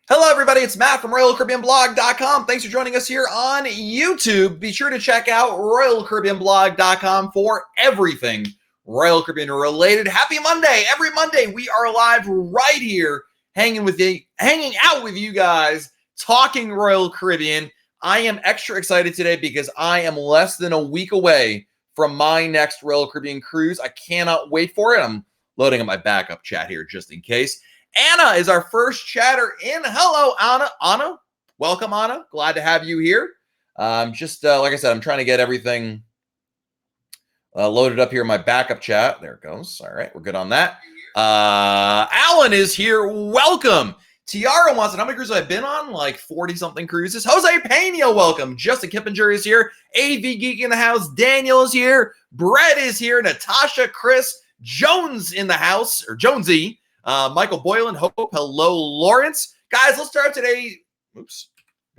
Hello, everybody. It's Matt from RoyalCaribbeanBlog.com. Thanks for joining us here on YouTube. Be sure to check out RoyalCaribbeanBlog.com for everything Royal Caribbean related. Happy Monday. Every Monday, we are live right here, hanging out with you guys, talking Royal Caribbean. I am extra excited today because I am less than a week away from my next Royal Caribbean cruise. I cannot wait for it. I'm loading up my backup chat here just in case. Anna is our first chatter in. Hello, Anna. Anna, welcome, Anna. Glad to have you here. Like I said, I'm trying to get everything loaded up here in my backup chat. There it goes. All right, we're good on that. Alan is here. Welcome. Tiara wants to know how many cruises I've been on, like 40-something cruises. Jose Pena, welcome. Justin Kippinger is here. AV Geek in the house. Daniel is here. Brett is here. Natasha, Chris, Jones in the house, or Jonesy. Michael Boylan, Hope, hello, Lawrence. Guys, let's start today. Oops,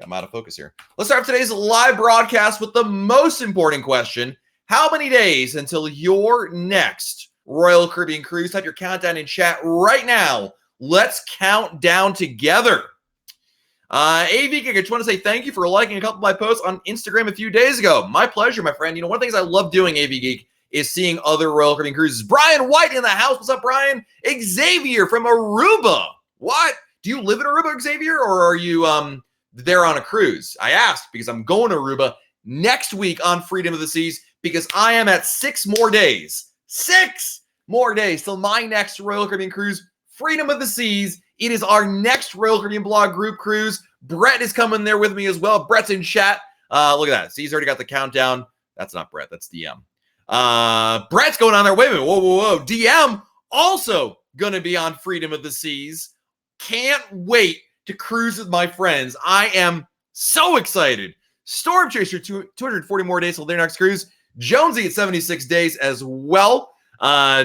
I'm out of focus here. Let's start today's live broadcast with the most important question. How many days until your next Royal Caribbean cruise? Type your countdown in chat right now. Let's count down together. AV Geek, I just want to say thank you for liking a couple of my posts on Instagram a few days ago. My pleasure, my friend. You know, one of the things I love doing, AV Geek, is seeing other Royal Caribbean cruises. Brian White in the house. What's up, Brian? Xavier from Aruba. What? Do you live in Aruba, Xavier, or are you there on a cruise? I asked because I'm going to Aruba next week on Freedom of the Seas because I am at 6 more days. 6 more days till my next Royal Caribbean cruise, Freedom of the Seas. It is our next Royal Caribbean Blog group cruise. Brett is coming there with me as well. Brett's in chat. Look at that. See, he's already got the countdown. That's not Brett. That's DM. Brett's going on there. Wait a minute. Whoa. DM also going to be on Freedom of the Seas. Can't wait to cruise with my friends. I am so excited. Storm Chaser, 240 more days till their next cruise. Jonesy at 76 days as well.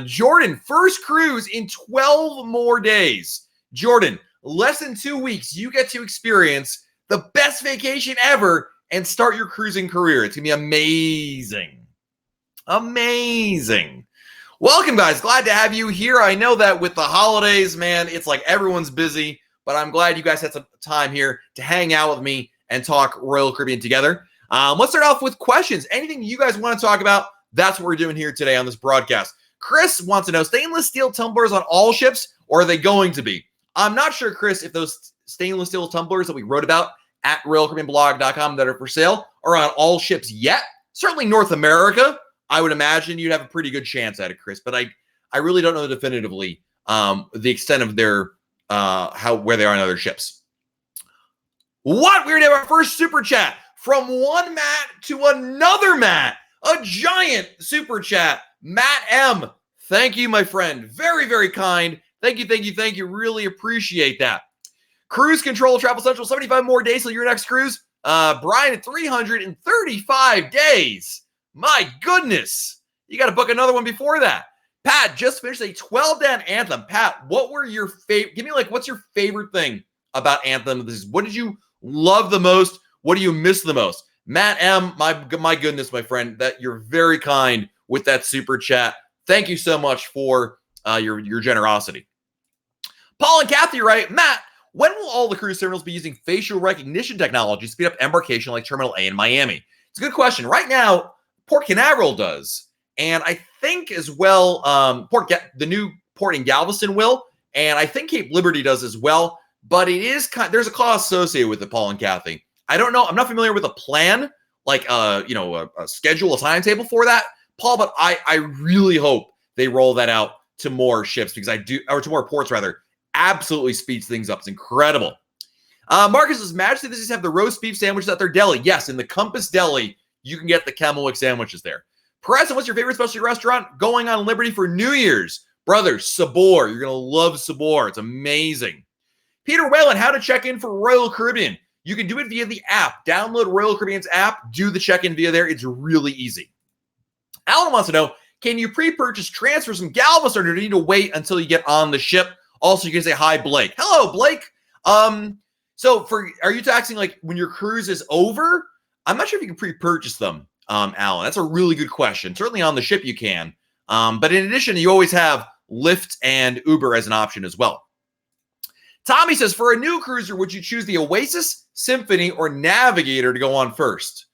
Jordan, first cruise in 12 more days. Jordan, less than 2 weeks, you get to experience the best vacation ever and start your cruising career. It's going to be amazing. Amazing. Welcome, guys. Glad to have you here. I know that with the holidays, man, it's like everyone's busy, but I'm glad you guys had some time here to hang out with me and talk Royal Caribbean together. Let's start off with questions. Anything you guys want to talk about, that's what we're doing here today on this broadcast. Chris wants to know, stainless steel tumblers on all ships, or are they going to be? I'm not sure, Chris, if those stainless steel tumblers that we wrote about at RoyalCaribbeanBlog.com that are for sale are on all ships yet. Certainly North America, I would imagine you'd have a pretty good chance at it, Chris, but I really don't know definitively the extent of their where they are on other ships. What? We're going to have our first super chat from one Matt to another Matt. A giant super chat. Matt M. Thank you, my friend. Very, very kind. Thank you. Really appreciate that. Cruise Control Travel Central, 75 more days till your next cruise. Brian at 335 days. My goodness. You got to book another one before that. Pat just finished a 12-down Anthem. Pat, what were your favorite? Give me what's your favorite thing about Anthem? What did you love the most? What do you miss the most? Matt M, my goodness, my friend, that you're very kind with that super chat. Thank you so much for your generosity. Paul and Kathy write, Matt, when will all the cruise terminals be using facial recognition technology to speed up embarkation like Terminal A in Miami? It's a good question. Right now, Port Canaveral does, and I think as well, the new port in Galveston will, and I think Cape Liberty does as well. But it is there's a cost associated with it, Paul and Kathy. I don't know. I'm not familiar with a plan, like a schedule, a timetable for that, Paul. But I really hope they roll that out to more ships because to more ports rather. Absolutely speeds things up. It's incredible. Marcus's Majesty, does have the roast beef sandwiches at their deli? Yes, in the Compass Deli. You can get the Camelwick sandwiches there. Preston, what's your favorite specialty restaurant going on Liberty for New Year's? Brother, Sabor. You're going to love Sabor. It's amazing. Peter Whalen, how to check in for Royal Caribbean. You can do it via the app. Download Royal Caribbean's app. Do the check-in via there. It's really easy. Alan wants to know, can you pre-purchase transfers from Galveston or do you need to wait until you get on the ship? Also, you can say hi, Blake. Hello, Blake. So are you taxing when your cruise is over? I'm not sure if you can pre-purchase them, Alan. That's a really good question. Certainly on the ship you can. But in addition, you always have Lyft and Uber as an option as well. Tommy says, for a new cruiser, would you choose the Oasis, Symphony, or Navigator to go on first?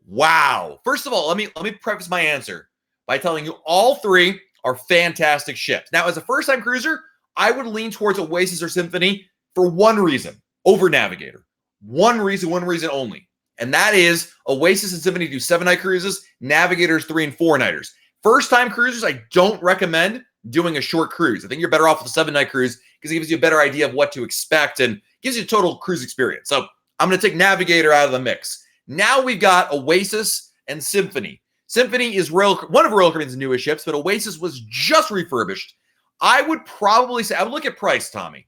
Wow. First of all, let me preface my answer by telling you all three are fantastic ships. Now, as a first-time cruiser, I would lean towards Oasis or Symphony for one reason over Navigator. One reason only. And that is Oasis and Symphony do 7-night cruises, Navigator's 3 and 4-nighters. First-time cruisers, I don't recommend doing a short cruise. I think you're better off with a 7-night cruise because it gives you a better idea of what to expect and gives you a total cruise experience. So I'm going to take Navigator out of the mix. Now we've got Oasis and Symphony. Symphony is one of Royal Caribbean's newest ships, but Oasis was just refurbished. I would probably say, I would look at price, Tommy.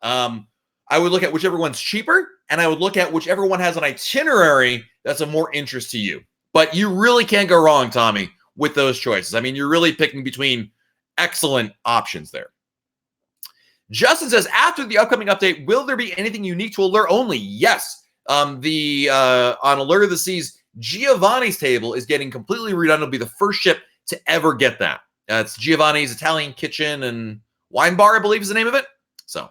I would look at whichever one's cheaper, and I would look at whichever one has an itinerary that's of more interest to you. But you really can't go wrong, Tommy, with those choices. I mean, you're really picking between excellent options there. Justin says, after the upcoming update, will there be anything unique to Allure only? Yes. On Allure of the Seas, Giovanni's table is getting completely redone. It'll be the first ship to ever get that. It's Giovanni's Italian Kitchen and Wine Bar, I believe is the name of it. So,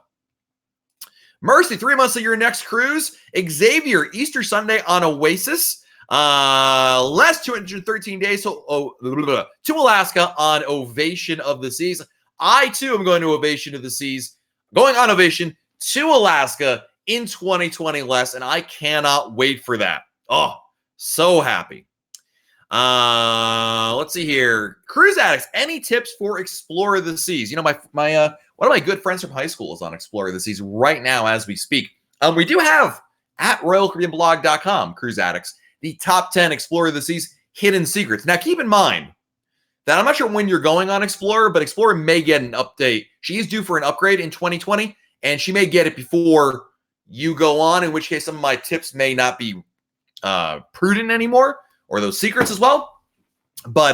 Mercy, 3 months of your next cruise. Xavier, Easter Sunday on Oasis. Less 213 days to Alaska on Aviation of the Seas. I, too, am going to Aviation of the Seas. Going on Aviation to Alaska in 2020 less, and I cannot wait for that. Oh, so happy. Let's see here. Cruise addicts, any tips for Explorer of the Seas? You know, my one of my good friends from high school is on Explorer of the Seas right now as we speak. We do have at RoyalCaribbeanBlog.com, cruise addicts, the top 10 Explorer of the Seas hidden secrets. Now, keep in mind that I'm not sure when you're going on Explorer, but Explorer may get an update. She is due for an upgrade in 2020, and she may get it before you go on, in which case some of my tips may not be prudent anymore, or those secrets as well. But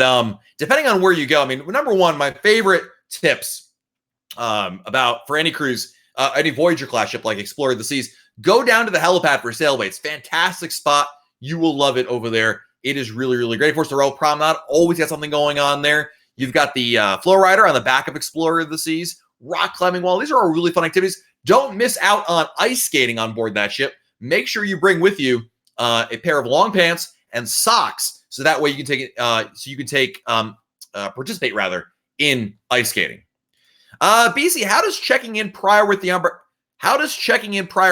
depending on where you go, I mean, number one, my favorite tips for any cruise, any Voyager class ship like Explorer of the Seas, go down to the helipad for sailways. Fantastic spot. You will love it over there. It is really, really great. Of course, the Royal Promenade always got something going on there. You've got the flow rider on the back of Explorer of the Seas, rock climbing wall. These are all really fun activities. Don't miss out on ice skating on board that ship. Make sure you bring with you a pair of long pants and socks, so that way you can participate rather in ice skating. BC, how does checking in prior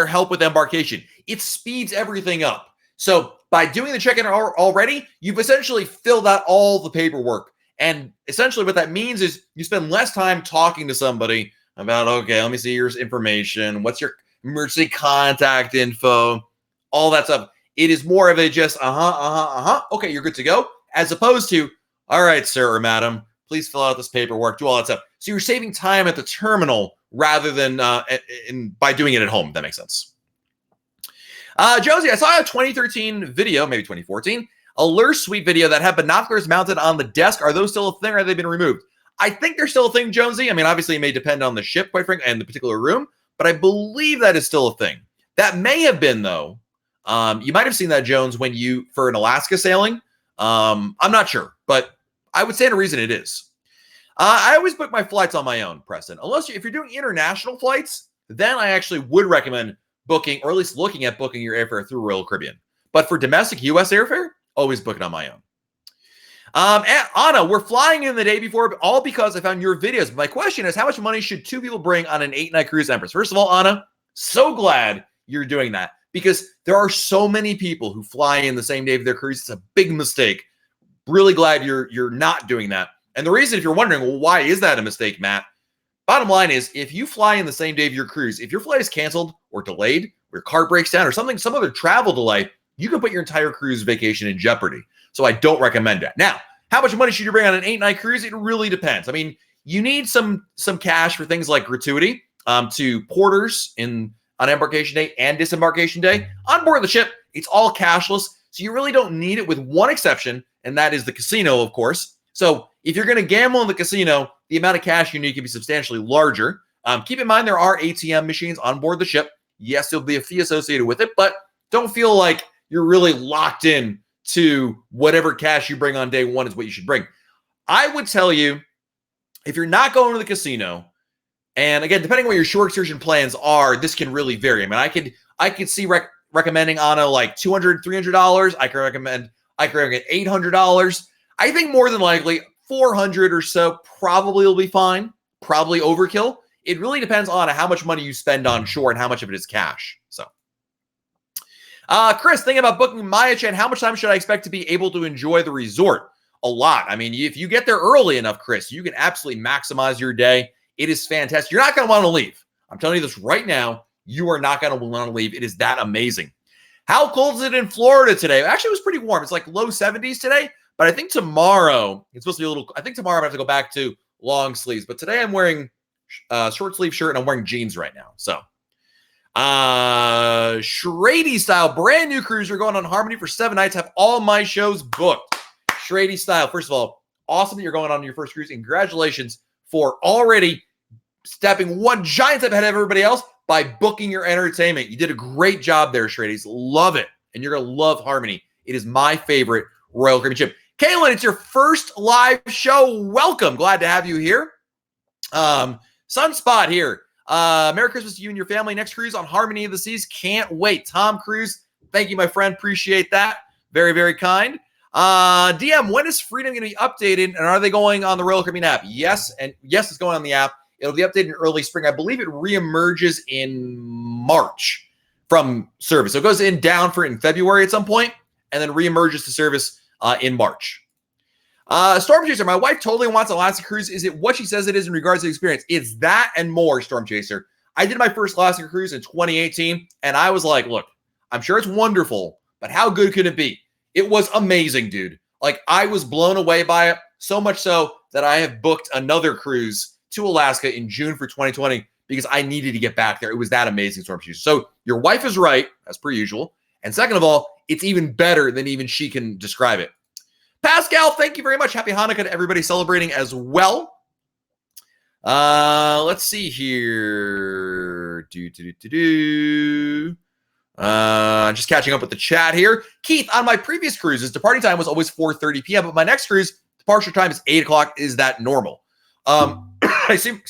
help with embarkation? It speeds everything up. So by doing the check-in already, you've essentially filled out all the paperwork. And essentially what that means is you spend less time talking to somebody about, okay, let me see your information. What's your emergency contact info? All that stuff. It is more of a just, okay, you're good to go. As opposed to, all right, sir or madam, please fill out this paperwork, do all that stuff. So you're saving time at the terminal rather than by doing it at home, if that makes sense. Josie, I saw a 2013 video, maybe 2014, Allure Suite video that had binoculars mounted on the desk. Are those still a thing or have they been removed? I think they're still a thing, Jonesy. I mean, obviously it may depend on the ship, quite frankly, and the particular room, but I believe that is still a thing. That may have been, though, you might have seen that, Jones, for an Alaska sailing. I'm not sure, but I would say the reason it is. I always book my flights on my own, Preston. If you're doing international flights, then I actually would recommend booking, or at least looking at booking your airfare through Royal Caribbean. But for domestic U.S. airfare, always book it on my own. Anna, we're flying in the day before, all because I found your videos. My question is, how much money should two people bring on an 8-night cruise, Empress? First of all, Anna, so glad you're doing that, because there are so many people who fly in the same day of their cruise. It's a big mistake. Really glad you're not doing that. And the reason, if you're wondering, well, why is that a mistake, Matt? Bottom line is, if you fly in the same day of your cruise, if your flight is canceled or delayed, or your car breaks down or some other travel delay, you can put your entire cruise vacation in jeopardy. So I don't recommend that. Now, how much money should you bring on an 8-night cruise? It really depends. I mean, you need some cash for things like gratuity, to porters on embarkation day and disembarkation day. On board the ship, it's all cashless, so you really don't need it, with one exception, and that is the casino, of course. So if you're going to gamble in the casino, the amount of cash you need can be substantially larger. Keep in mind there are ATM machines on board the ship. Yes, there'll be a fee associated with it, but don't feel like you're really locked in to whatever cash you bring on day one is what you should bring. I would tell you, if you're not going to the casino, And again, depending on what your shore excursion plans are, this can really vary. I mean, I could see recommending on a like $200, $300. I could recommend $800. I think more than likely 400 or so probably will be fine. Probably overkill. It really depends on how much money you spend on shore and how much of it is cash. So, Chris, thinking about booking Maya-chan, how much time should I expect to be able to enjoy the resort? A lot. I mean, if you get there early enough, Chris, you can absolutely maximize your day. It is fantastic. You're not going to want to leave. I'm telling you this right now. You are not going to want to leave. It is that amazing. How cold is it in Florida today? Actually, it was pretty warm. It's like low 70s today, but I think tomorrow, it's supposed to be a little, I think tomorrow I have to go back to long sleeves, but today I'm wearing short sleeve shirt and I'm wearing jeans right now. So, Shrady style, brand new cruiser going on Harmony for 7 nights. Have all my shows booked. Shrady style. First of all, awesome that you're going on your first cruise. And congratulations for already stepping one giant step ahead of everybody else by booking your entertainment. You did a great job there, Shradies. Love it. And you're going to love Harmony. It is my favorite Royal Caribbean ship. Kaylin, it's your first live show. Welcome. Glad to have you here. Sunspot here. Merry Christmas to you and your family. Next cruise on Harmony of the Seas. Can't wait. Tom Cruise, thank you, my friend. Appreciate that. Very, very kind. DM, when is Freedom going to be updated? And are they going on the Royal Caribbean app? Yes, and yes, it's going on the app. It'll be updated in early spring. I believe it reemerges in March from service. So it goes down for in February at some point, and then reemerges to service in March. Storm Chaser, my wife totally wants Alaska cruise. Is it what she says it is in regards to the experience? It's that and more, Storm Chaser. I did my first Alaska cruise in 2018, and I was like, look, I'm sure it's wonderful, but how good could it be? It was amazing, dude. Like, I was blown away by it, so much so that I have booked another cruise to Alaska in June for 2020 because I needed to get back there. It was that amazing, Storm Chaser. So your wife is right, as per usual. And second of all, it's even better than even she can describe it. Pascal, thank you very much. Happy Hanukkah to everybody celebrating as well. Let's see here. Just catching up with the chat here. Keith, on my previous cruises, departing time was always 4:30 p.m., but my next cruise, departure time is 8 o'clock. Is that normal? I assume,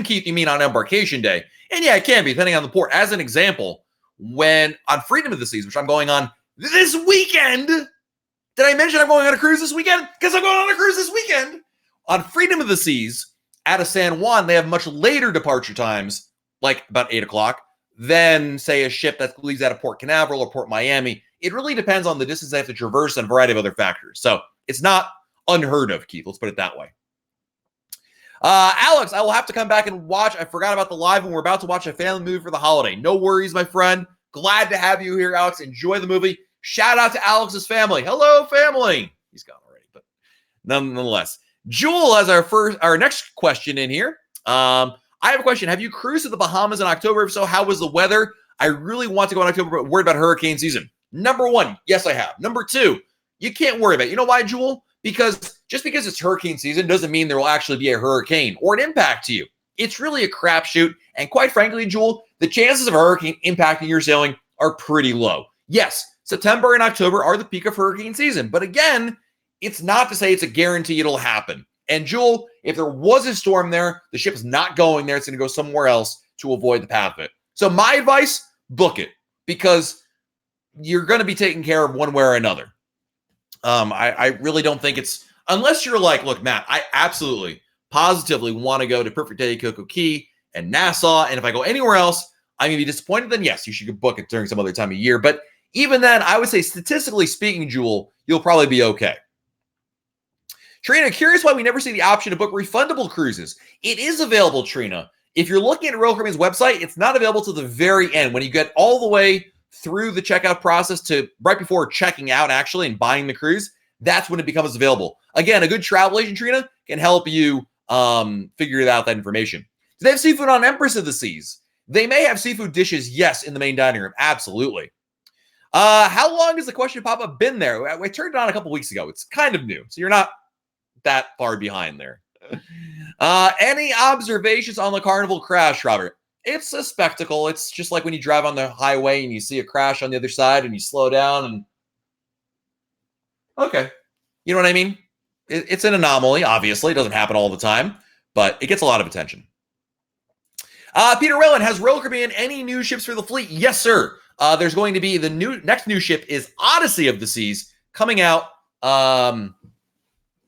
Keith, you mean on embarkation day. And yeah, it can be, depending on the port. As an example, when on Freedom of the Seas, which I'm going on this weekend, did I mention I'm going on a cruise this weekend? Because I'm going on a cruise this weekend. On Freedom of the Seas, out of San Juan, they have much later departure times, like about 8 o'clock, than, say, a ship that leaves out of Port Canaveral or Port Miami. It really depends on the distance they have to traverse and a variety of other factors. So it's not unheard of, Keith. Let's put it that way. Alex, I will have to come back and watch. I forgot about the live when we're about to watch a family movie for the holiday. No worries, my friend. Glad to have you here, Alex. Enjoy the movie. Shout out to Alex's family. Hello, family. He's gone already, but nonetheless. Jewel has our next question in here. I have a question. Have you cruised to the Bahamas in October? If so, how was the weather? I really want to go in October, but worried about hurricane season. Number one, yes, I have. Number two, you can't worry about it. You know why, Jewel? Because just because it's hurricane season doesn't mean there will actually be a hurricane or an impact to you. It's really a crapshoot. And quite frankly, Jewel, the chances of a hurricane impacting your sailing are pretty low. Yes, September and October are the peak of hurricane season. But again, it's not to say it's a guarantee it'll happen. And Jewel, if there was a storm there, the ship is not going there. It's going to go somewhere else to avoid the path of it. So my advice, book it, because you're going to be taken care of one way or another. I really don't think it's, unless you're like, look, Matt, I absolutely, positively want to go to Perfect Day, Coco Key, and Nassau. And if I go anywhere else, I'm going to be disappointed. Then yes, you should book it during some other time of year. But even then, I would say statistically speaking, Jewel, you'll probably be okay. Trina, curious why we never see the option to book refundable cruises. It is available, Trina. If you're looking at Royal Caribbean's website, it's not available to the very end. When you get all the way through the checkout process to right before checking out, actually, and buying the cruise, that's when it becomes available. Again, a good travel agent, Trina, can help you figure out that information. Do they have seafood on Empress of the Seas? They may have seafood dishes, yes, in the main dining room. Absolutely. How long has the question pop-up been there? I turned it on a couple weeks ago. It's kind of new, so you're not that far behind there. Any observations on the Carnival crash, Robert? It's a spectacle. It's just like when you drive on the highway and you see a crash on the other side and you slow down and okay. You know what I mean? It's an anomaly, obviously. It doesn't happen all the time, but it gets a lot of attention. Peter Whalen, has Royal Caribbean any new ships for the fleet? Yes, sir. There's going to be the next new ship is Odyssey of the Seas coming out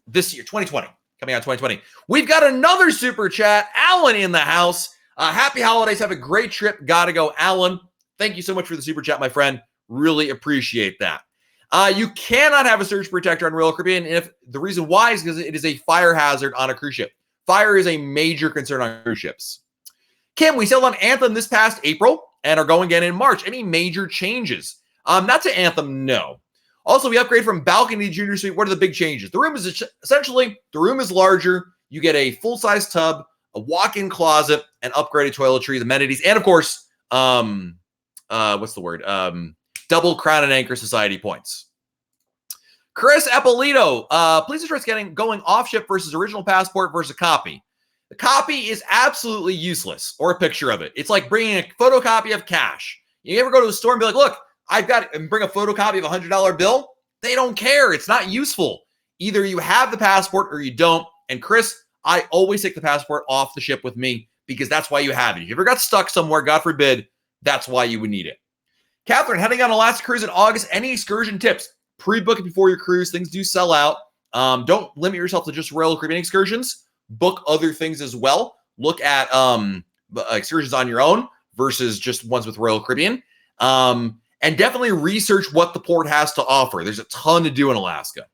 this year, 2020. Coming out 2020. We've got another super chat. Alan in the house. Happy holidays. Have a great trip. Gotta go, Alan. Thank you so much for the super chat, my friend. Really appreciate that. You cannot have a surge protector on Royal Caribbean. And if the reason why is because it is a fire hazard on a cruise ship. Fire is a major concern on cruise ships. Kim, we sailed on Anthem this past April and are going again in March. Any major changes? Not to Anthem, no. Also, we upgrade from balcony to junior suite. What are the big changes? The room is essentially, the room is larger. You get a full-size tub, a walk-in closet, and upgraded toiletries, amenities, and of course, what's the word? Double Crown and Anchor Society points. Chris Eppolito, please address going off-ship versus original passport versus a copy. The copy is absolutely useless, or a picture of it. It's like bringing a photocopy of cash. You ever go to the store and be like, look, I've got, and bring a photocopy of a $100 bill? They don't care. It's not useful. Either you have the passport or you don't. And Chris, I always take the passport off the ship with me because that's why you have it. If you ever got stuck somewhere, God forbid, that's why you would need it. Catherine, heading on Alaska cruise in August, any excursion tips? Pre-book it before your cruise. Things do sell out. Don't limit yourself to just Royal Caribbean excursions. Book other things as well. Look at excursions on your own versus just ones with Royal Caribbean. And definitely research what the port has to offer. There's a ton to do in Alaska.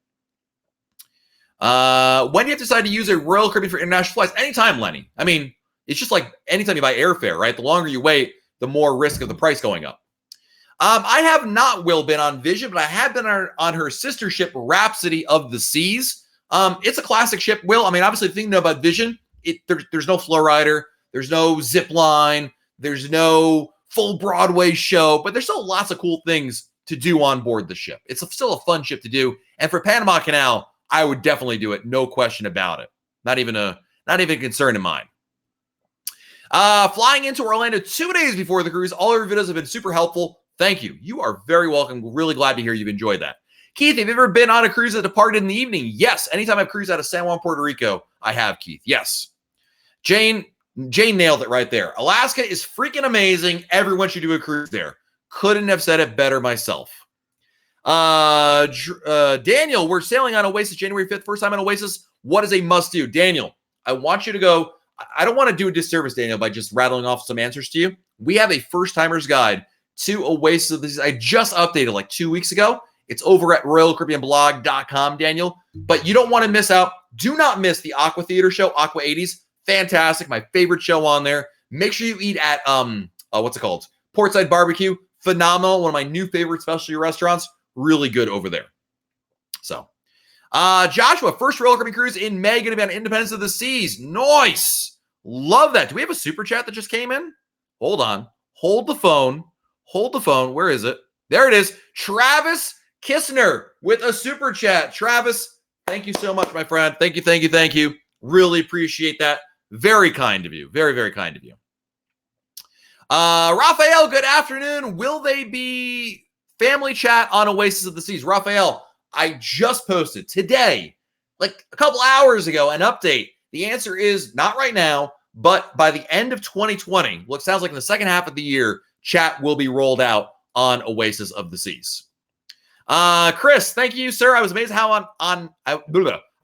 When do you have to decide to use a Royal Caribbean for international flights? Anytime, Lenny. I mean, it's just like anytime you buy airfare, right? The longer you wait, the more risk of the price going up. I have not, Will, been on Vision, but I have been on her sister ship, Rhapsody of the Seas. It's a classic ship, Will. I mean, obviously, the thing to know about Vision, there's no flow rider, there's no zip line, there's no full Broadway show, but there's still lots of cool things to do on board the ship. It's still a fun ship to do. And for Panama Canal, I would definitely do it. No question about it. Not even a concern of mine. Flying into Orlando 2 days before the cruise. All your videos have been super helpful. Thank you. You are very welcome. We're really glad to hear you've enjoyed that. Keith, have you ever been on a cruise that departed in the evening? Yes. Anytime I've cruised out of San Juan, Puerto Rico, I have, Keith. Yes. Jane nailed it right there. Alaska is freaking amazing. Everyone should do a cruise there. Couldn't have said it better myself. Daniel, we're sailing on Oasis January 5th. First time on Oasis. What is a must do? Daniel, I want you to go. I don't want to do a disservice, Daniel, by just rattling off some answers to you. We have a first timer's guide to Oasis. I just updated like 2 weeks ago. It's over at RoyalCaribbeanBlog.com, Daniel. But you don't want to miss out. Do not miss the Aqua Theater show, Aqua 80s. Fantastic. My favorite show on there. Make sure you eat at, what's it called? Portside Barbecue. Phenomenal. One of my new favorite specialty restaurants. Really good over there. So, Joshua, first Royal Caribbean cruise in May, going to be on Independence of the Seas. Nice. Love that. Do we have a super chat that just came in? Hold on. Hold the phone. Hold the phone. Where is it? There it is. Travis Kistner with a super chat. Travis, thank you so much, my friend. Thank you, thank you, thank you. Really appreciate that. Very kind of you. Very, very kind of you. Raphael, good afternoon. Will they be family chat on Oasis of the Seas? Raphael, I just posted today, like a couple hours ago, an update. The answer is not right now, but by the end of 2020, what sounds like in the second half of the year, chat will be rolled out on Oasis of the Seas. Chris, thank you, sir. I was amazed how I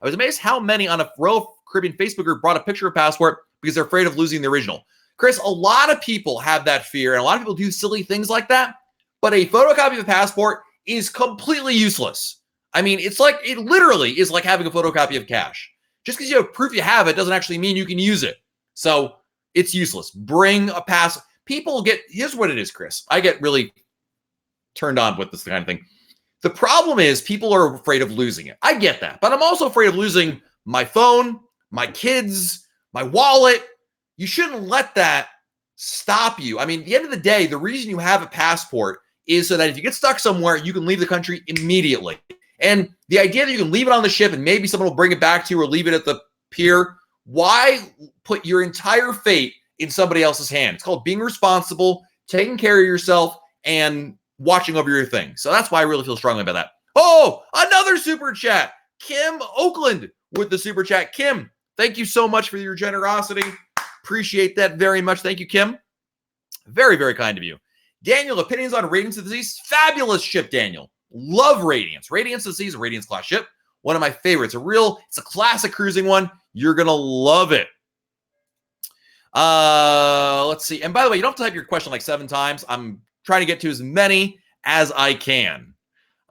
was amazed how many on a Royal Caribbean Facebook group brought a picture of passport because they're afraid of losing the original. Chris, a lot of people have that fear, and a lot of people do silly things like that. But a photocopy of a passport is completely useless. I mean, it literally is like having a photocopy of cash. Just because you have proof you have it doesn't actually mean you can use it. So it's useless. Bring a pass. Here's what it is, Chris. I get really turned on with this kind of thing. The problem is people are afraid of losing it. I get that. But I'm also afraid of losing my phone, my kids, my wallet. You shouldn't let that stop you. I mean, at the end of the day, the reason you have a passport is so that if you get stuck somewhere, you can leave the country immediately. And the idea that you can leave it on the ship and maybe someone will bring it back to you or leave it at the pier, why put your entire fate in somebody else's hand? It's called being responsible, taking care of yourself, and watching over your thing. So that's why I really feel strongly about that. Oh, another super chat. Kim Oakland with the super chat. Kim, thank you so much for your generosity. Appreciate that very much. Thank you, Kim. Very, very kind of you. Daniel, opinions on Radiance of the Seas? Fabulous ship, Daniel. Love Radiance. Radiance of the Seas, a Radiance class ship. One of my favorites. It's a classic cruising one. You're going to love it. Let's see. And by the way, you don't have to type your question like 7 times. I'm trying to get to as many as I can.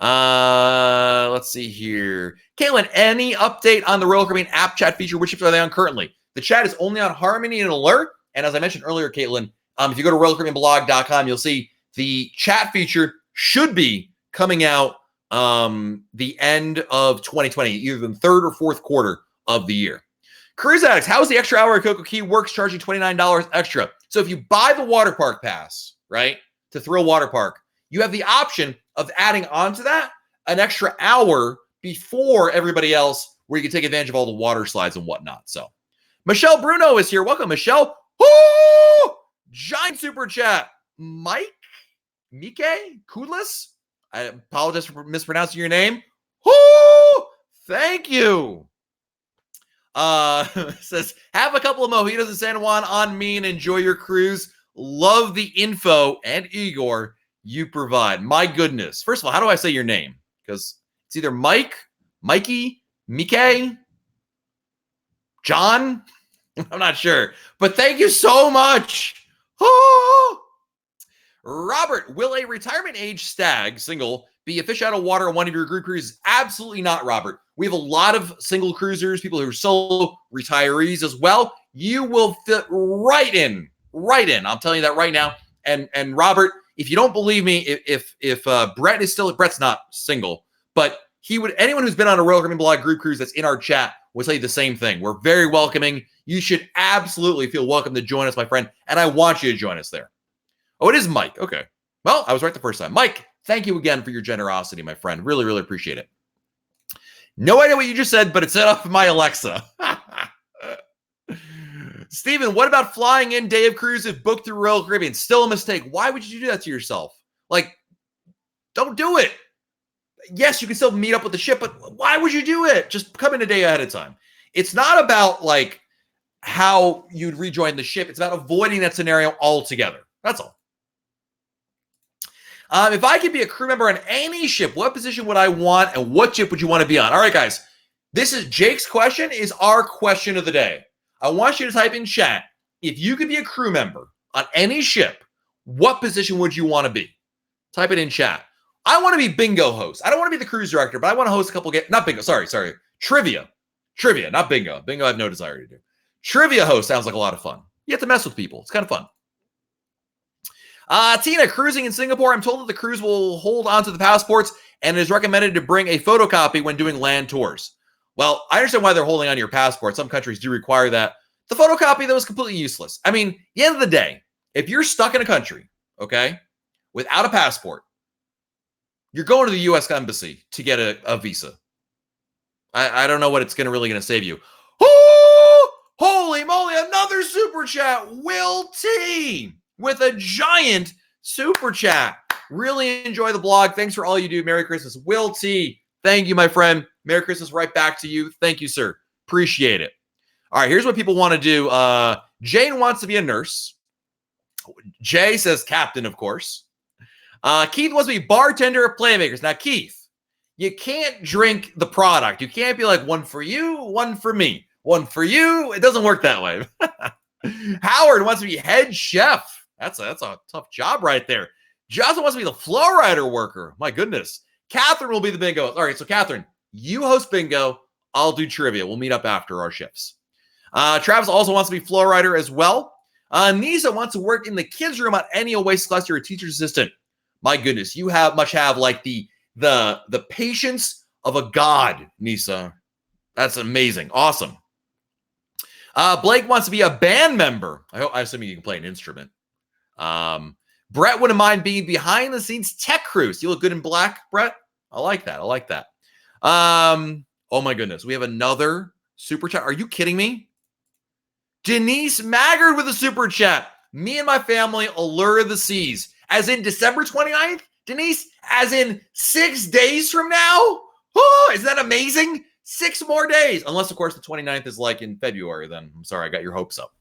Let's see here. Caitlin, any update on the Royal Caribbean app chat feature? Which ships are they on currently? The chat is only on Harmony and Alert. And as I mentioned earlier, Caitlin, if you go to RoyalCaribbeanBlog.com, you'll see the chat feature should be coming out the end of 2020, either the third or fourth quarter of the year. Cruise Addicts, how is the extra hour at Coco Key Works charging $29 extra? So if you buy the water park pass, right, to Thrill Water Park, you have the option of adding onto that an extra hour before everybody else, where you can take advantage of all the water slides and whatnot. So Michelle Bruno is here. Welcome, Michelle. Woo! Giant super chat. Mike Kudlis. I apologize for mispronouncing your name. Woo! Thank you. Says, have a couple of mojitos in San Juan on me and enjoy your cruise. Love the info and Igor you provide. My goodness. First of all, how do I say your name? Because it's either Mike, Mikey, Mike, John. I'm not sure. But thank you so much. Oh! Robert, will a retirement age stag single be a fish out of water on one of your group cruises? Absolutely not, Robert. We have a lot of single cruisers, people who are solo, retirees as well. You will fit right in. I'm telling you that right now. And Robert, if you don't believe me, if Brett is still, Brett's not single, but anyone who's been on a Royal Caribbean Blog group cruise that's in our chat will tell you the same thing. We're very welcoming. You should absolutely feel welcome to join us, my friend. And I want you to join us there. Oh, it is Mike. Okay. Well, I was right the first time. Mike, thank you again for your generosity, my friend. Really, really appreciate it. No idea what you just said, but it's set up my Alexa. Steven, what about flying in day of cruise if booked through Royal Caribbean? Still a mistake. Why would you do that to yourself? Like, don't do it. Yes, you can still meet up with the ship, but why would you do it? Just come in a day ahead of time. It's not about like how you'd rejoin the ship. It's about avoiding that scenario altogether. That's all. If I could be a crew member on any ship, what position would I want and what ship would you want to be on? All right, guys. This is Jake's question, is our question of the day. I want you to type in chat, if you could be a crew member on any ship, what position would you want to be? Type it in chat. I want to be bingo host. I don't want to be the cruise director, but I want to host a couple not bingo, sorry. Trivia, not bingo. Bingo I have no desire to do. Trivia host sounds like a lot of fun. You have to mess with people. It's kind of fun. Tina, cruising in Singapore. I'm told that the cruise will hold onto the passports and it is recommended to bring a photocopy when doing land tours. Well, I understand why they're holding on to your passport. Some countries do require that. The photocopy, though, is completely useless. I mean, at the end of the day, if you're stuck in a country, okay, without a passport, you're going to the U.S. Embassy to get a visa. I don't know what it's really going to save you. Oh, holy moly, another super chat. Will T with a giant super chat. Really enjoy the blog. Thanks for all you do. Merry Christmas. Will T, thank you, my friend. Merry Christmas right back to you. Thank you, sir. Appreciate it. All right, here's what people want to do. Jane wants to be a nurse. Jay says captain, of course. Keith wants to be bartender or playmakers. Now, Keith, you can't drink the product. You can't be like, one for you, one for me. One for you. It doesn't work that way. Howard wants to be head chef. That's a tough job right there. Jocelyn wants to be the flow rider worker. My goodness. Catherine will be the bingo. All right, so Catherine, you host bingo. I'll do trivia. We'll meet up after our shifts. Travis also wants to be flow rider as well. Nisa wants to work in the kids' room on any Oasis class. You're a teacher's assistant. My goodness, you must have like the patience of a god, Nisa. That's amazing. Awesome. Blake wants to be a band member. I assume you can play an instrument. Brett wouldn't mind being behind the scenes tech cruise. You look good in black, Brett. I like that. Oh my goodness. We have another super chat. Are you kidding me? Denise Maggard with a super chat. Me and my family allure the seas. As in December 29th, Denise? As in 6 days from now? Oh, isn't that amazing? 6 more days. Unless, of course, the 29th is like in February. Then I'm sorry, I got your hopes up.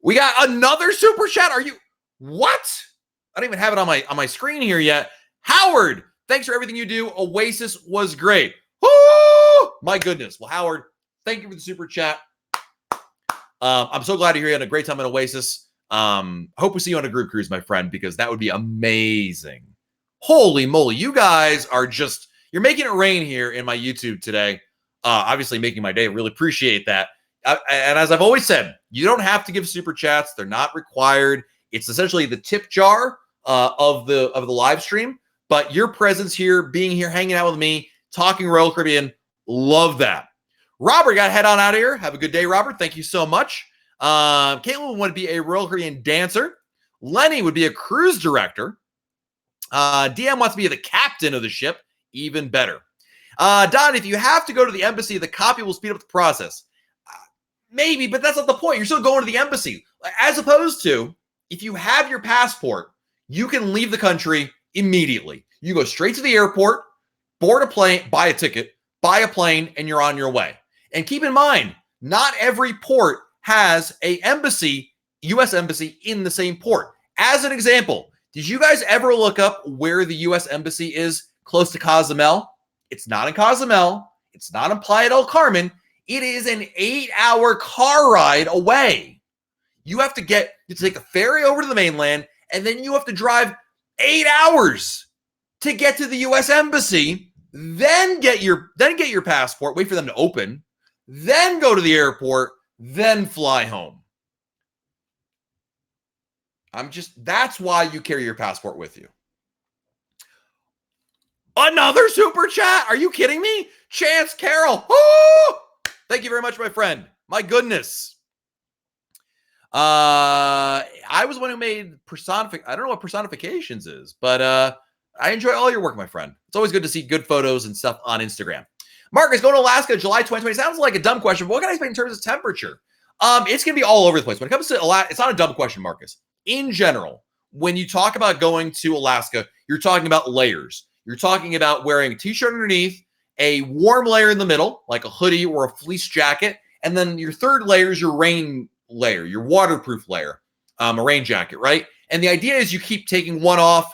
We got another super chat. Are you what? I don't even have it on my screen here yet. Howard, thanks for everything you do. Oasis was great. Woo! My goodness. Well, Howard, thank you for the super chat. I'm so glad to hear you had a great time at Oasis. Hope we see you on a group cruise, my friend, because that would be amazing. Holy moly. You guys are just, you're making it rain here in my YouTube today. Obviously making my day. Really appreciate that. And as I've always said, you don't have to give super chats. They're not required. It's essentially the tip jar of the live stream. But your presence here, being here, hanging out with me, talking Royal Caribbean, love that. Robert, got to head on out of here. Have a good day, Robert. Thank you so much. Caitlin would want to be a Royal Caribbean dancer. Lenny would be a cruise director. DM wants to be the captain of the ship. Even better. Don, if you have to go to the embassy, the copy will speed up the process. Maybe, but that's not the point. You're still going to the embassy. As opposed to, if you have your passport, you can leave the country immediately. You go straight to the airport, board a plane, buy a ticket, buy a plane, and you're on your way. And keep in mind, not every port has a embassy, U.S. embassy in the same port. As an example, did you guys ever look up where the U.S. embassy is close to Cozumel? It's not in Cozumel. It's not in Playa del Carmen. It is an 8-hour car ride away. You have to take the ferry over to the mainland, and then you have to drive 8 hours to get to the U.S. embassy, then get your passport, wait for them to open, then go to the airport, then fly home. That's why you carry your passport with you. Another super chat? Are you kidding me? Chance Carroll. Oh! Thank you very much, my friend. My goodness. I was the one who made I don't know what personifications is, but I enjoy all your work, my friend. It's always good to see good photos and stuff on Instagram. Marcus, going to Alaska, July 2020. Sounds like a dumb question, but what can I expect in terms of temperature? It's going to be all over the place. When it comes to Alaska, it's not a dumb question, Marcus. In general, when you talk about going to Alaska, you're talking about layers. You're talking about wearing a t-shirt underneath, a warm layer in the middle, like a hoodie or a fleece jacket, and then your third layer is your rain layer, your waterproof layer, a rain jacket, right? And the idea is you keep taking one off,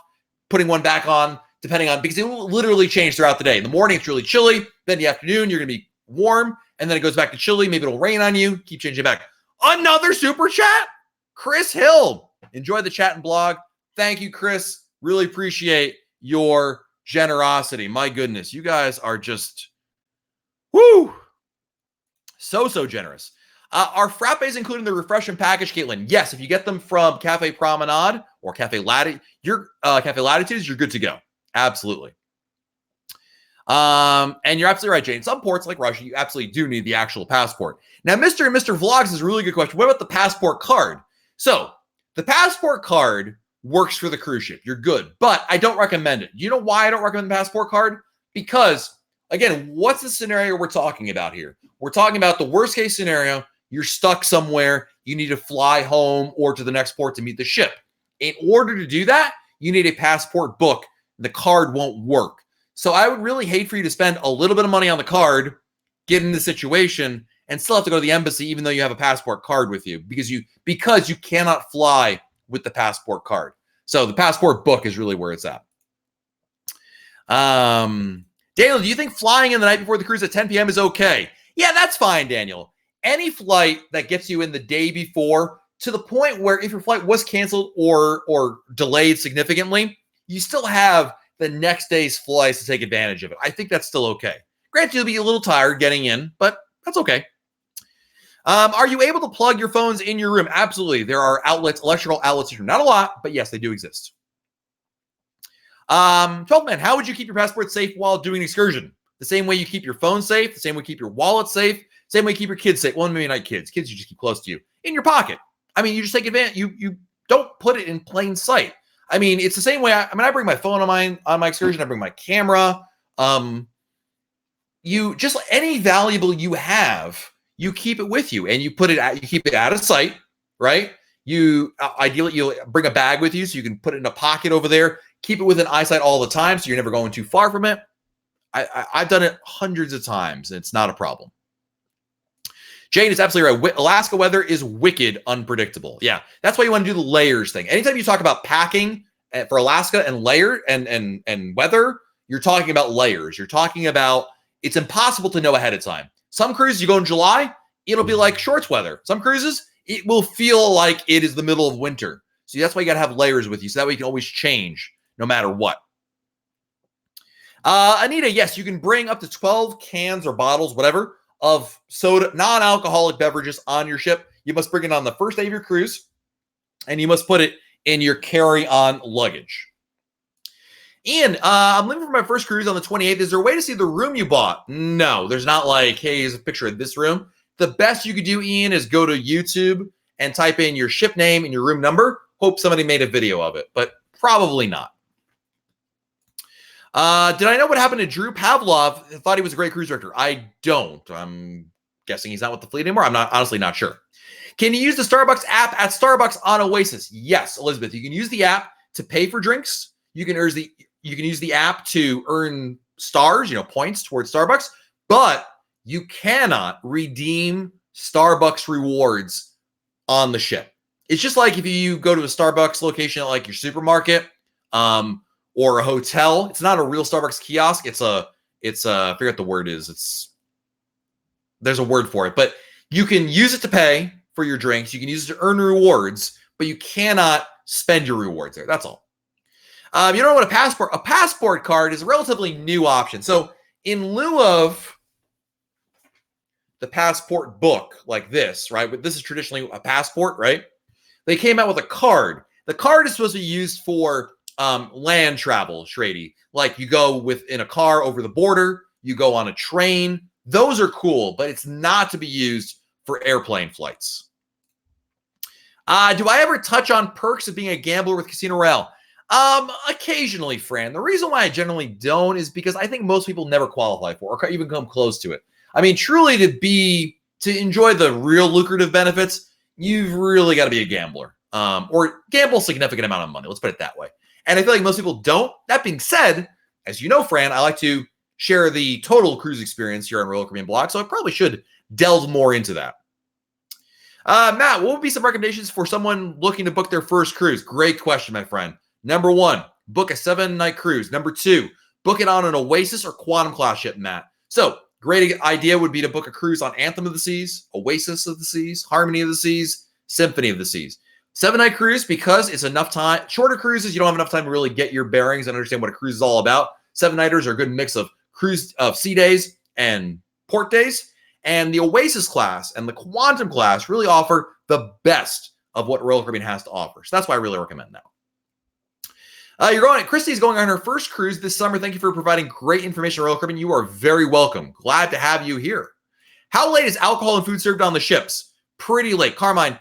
putting one back on, depending on, because it will literally change throughout the day. In the morning, it's really chilly. Then in the afternoon, you're going to be warm, and then it goes back to chilly. Maybe it'll rain on you. Keep changing back. Another super chat? Chris Hill. Enjoy the chat and blog. Thank you, Chris. Really appreciate your generosity. My goodness, you guys are just, whoo, so generous. Are frappes including the refreshment package, Caitlin? Yes, if you get them from Cafe Promenade or Cafe Latitudes, you're good to go. Absolutely. And you're absolutely right, Jane. Some ports like Russia, you absolutely do need the actual passport. Now, Mr. and Mr. Vlogs is a really good question. What about the passport card? So the passport card works for the cruise ship. You're good, but I don't recommend it. You know why I don't recommend the passport card? Because, again, what's the scenario we're talking about here? We're talking about the worst case scenario. You're stuck somewhere. You need to fly home or to the next port to meet the ship. In order to do that, you need a passport book. The card won't work. So I would really hate for you to spend a little bit of money on the card, get in the situation, and still have to go to the embassy even though you have a passport card with you because you cannot fly with the passport card. So the passport book is really where it's at. Daniel, do you think flying in the night before the cruise at 10 p.m. is okay? Yeah, that's fine, Daniel. Any flight that gets you in the day before to the point where if your flight was canceled or delayed significantly, you still have the next day's flights to take advantage of it. I think that's still okay. Granted, you'll be a little tired getting in, but that's okay. Are you able to plug your phones in your room? Absolutely. There are outlets, electrical outlets here. Not a lot, but yes, they do exist. 12 man, how would you keep your passport safe while doing an excursion? The same way you keep your phone safe, the same way you keep your wallet safe, same way you keep your kids safe. Well, maybe not kids. Kids you just keep close to you. In your pocket. I mean, you just take advantage. You don't put it in plain sight. I mean, it's the same way. I bring my phone on my excursion. I bring my camera. You just any valuable you have, you keep it with you, and you keep it out of sight, right? Ideally you'll bring a bag with you so you can put it in a pocket over there. Keep it within eyesight all the time, so you're never going too far from it. I've done it hundreds of times, and it's not a problem. Jane is absolutely right. Alaska weather is wicked unpredictable. Yeah, that's why you want to do the layers thing. Anytime you talk about packing for Alaska and layer and weather, you're talking about layers. You're talking about it's impossible to know ahead of time. Some cruises you go in July, it'll be like shorts weather. Some cruises, it will feel like it is the middle of winter. So that's why you got to have layers with you. So that way you can always change no matter what. Anita, yes, you can bring up to 12 cans or bottles, whatever, of soda, non-alcoholic beverages on your ship. You must bring it on the first day of your cruise, and you must put it in your carry-on luggage. Ian, I'm leaving for my first cruise on the 28th. Is there a way to see the room you bought? No, there's not like, hey, here's a picture of this room. The best you could do, Ian, is go to YouTube and type in your ship name and your room number. Hope somebody made a video of it, but probably not. Did I know what happened to Drew Pavlov? I thought he was a great cruise director. I don't. I'm guessing he's not with the fleet anymore. I'm honestly not sure. Can you use the Starbucks app at Starbucks on Oasis? Yes, Elizabeth. You can use the app to pay for drinks. You can use the app to earn stars, points towards Starbucks, but you cannot redeem Starbucks rewards on the ship. It's just like if you go to a Starbucks location at like your supermarket, or a hotel. It's not a real Starbucks kiosk. It's I forget what the word is. There's a word for it, but you can use it to pay for your drinks. You can use it to earn rewards, but you cannot spend your rewards there. That's all. You know what a passport card is a relatively new option. So in lieu of the passport book like this, right? But this is traditionally a passport, right? They came out with a card. The card is supposed to be used for land travel, Shrady. Like you go in a car over the border, you go on a train. Those are cool, but it's not to be used for airplane flights. Do I ever touch on perks of being a gambler with Casino Royale? Occasionally, Fran. The reason why I generally don't is because I think most people never qualify for or even come close to it. I mean, truly to enjoy the real lucrative benefits, you've really got to be a gambler. Or gamble a significant amount of money. Let's put it that way. And I feel like most people don't. That being said, as you know, Fran, I like to share the total cruise experience here on Royal Caribbean Blog, so I probably should delve more into that. Matt, what would be some recommendations for someone looking to book their first cruise? Great question, my friend. Number 1, book a 7-night cruise. Number 2, book it on an Oasis or Quantum class ship, Matt. So, great idea would be to book a cruise on Anthem of the Seas, Oasis of the Seas, Harmony of the Seas, Symphony of the Seas. 7-night cruise, because it's enough time. Shorter cruises, you don't have enough time to really get your bearings and understand what a cruise is all about. 7-nighters are a good mix of sea days and port days. And the Oasis class and the Quantum class really offer the best of what Royal Caribbean has to offer. So that's why I really recommend that. Christy's going on her first cruise this summer. Thank you for providing great information, Royal Caribbean. You are very welcome. Glad to have you here. How late is alcohol and food served on the ships? Pretty late. Carmine,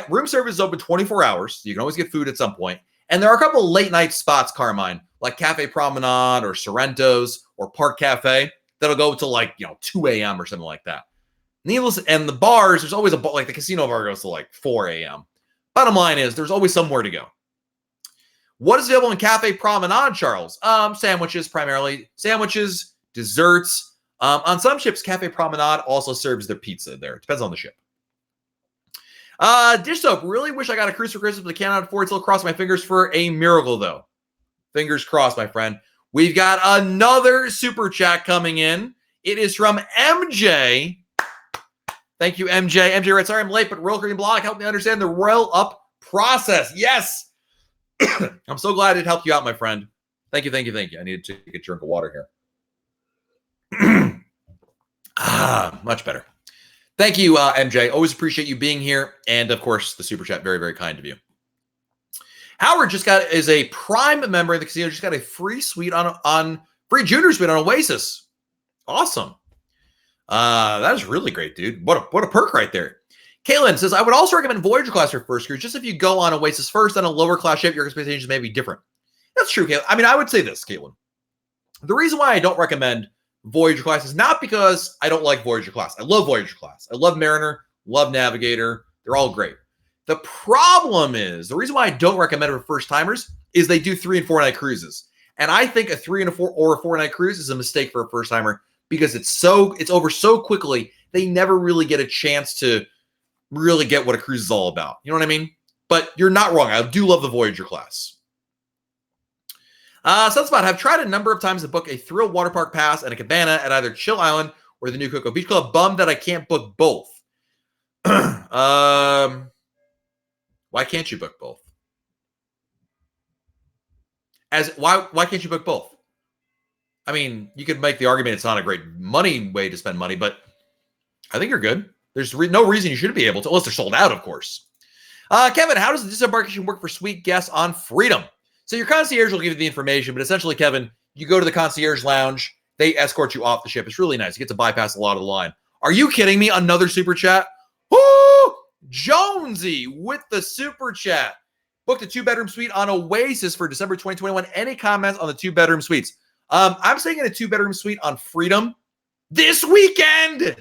room service is open 24 hours. So you can always get food at some point. And there are a couple of late night spots, Carmine, like Cafe Promenade or Sorrento's or Park Cafe that'll go to 2 a.m. or something like that. And the bars, there's always like the casino bar goes to 4 a.m. Bottom line is there's always somewhere to go. What is available in Cafe Promenade, Charles? Sandwiches primarily. Sandwiches, desserts. On some ships, Cafe Promenade also serves their pizza there. It depends on the ship. Dish soap. Really wish I got a cruise for Christmas, but I cannot afford it. Still cross my fingers for a miracle, though. Fingers crossed, my friend. We've got another super chat coming in. It is from MJ. Thank you, MJ. MJ writes, sorry I'm late, but Royal Caribbean Blog helped me understand the Royal Up process. Yes. I'm so glad it helped you out, my friend. Thank you. I needed to take a drink of water here. Much better. Thank you, MJ. Always appreciate you being here. And, of course, the super chat, very, very kind of you. Howard is a Prime member of the casino, just got a free suite free junior suite on Oasis. Awesome. That is really great, dude. What a perk right there. Kaylin says, I would also recommend Voyager class for first cruise. Just if you go on Oasis first, then a lower class ship, your expectations may be different. That's true, Kaylin. I mean, I would say this, Kaylin. The reason why I don't recommend Voyager class is not because I don't like Voyager class. I love Voyager class. I love Mariner, love Navigator. They're all great. The problem is, the reason why I don't recommend it for first timers is they do 3 and 4 night cruises. And I think a 3 and a 4 or a 4 night cruise is a mistake for a first timer because it's over so quickly they never really get a chance to really get what a cruise is all about. You know what I mean? But you're not wrong. I do love the Voyager class. Sunspot, have tried a number of times to book a thrill water park pass and a cabana at either Chill Island or the New Cocoa Beach Club. Bummed that I can't book both. Why can't you book both? Why can't you book both? I mean, you could make the argument it's not a great money way to spend money, but I think you're good. There's no reason you shouldn't be able to, unless they're sold out, of course. Kevin, how does the disembarkation work for suite guests on Freedom? So your concierge will give you the information, but essentially, Kevin, you go to the concierge lounge. They escort you off the ship. It's really nice. You get to bypass a lot of the line. Are you kidding me? Another super chat? Woo! Jonesy with the super chat. Booked a 2-bedroom suite on Oasis for December 2021. Any comments on the 2-bedroom suites? I'm staying in a 2-bedroom suite on Freedom this weekend.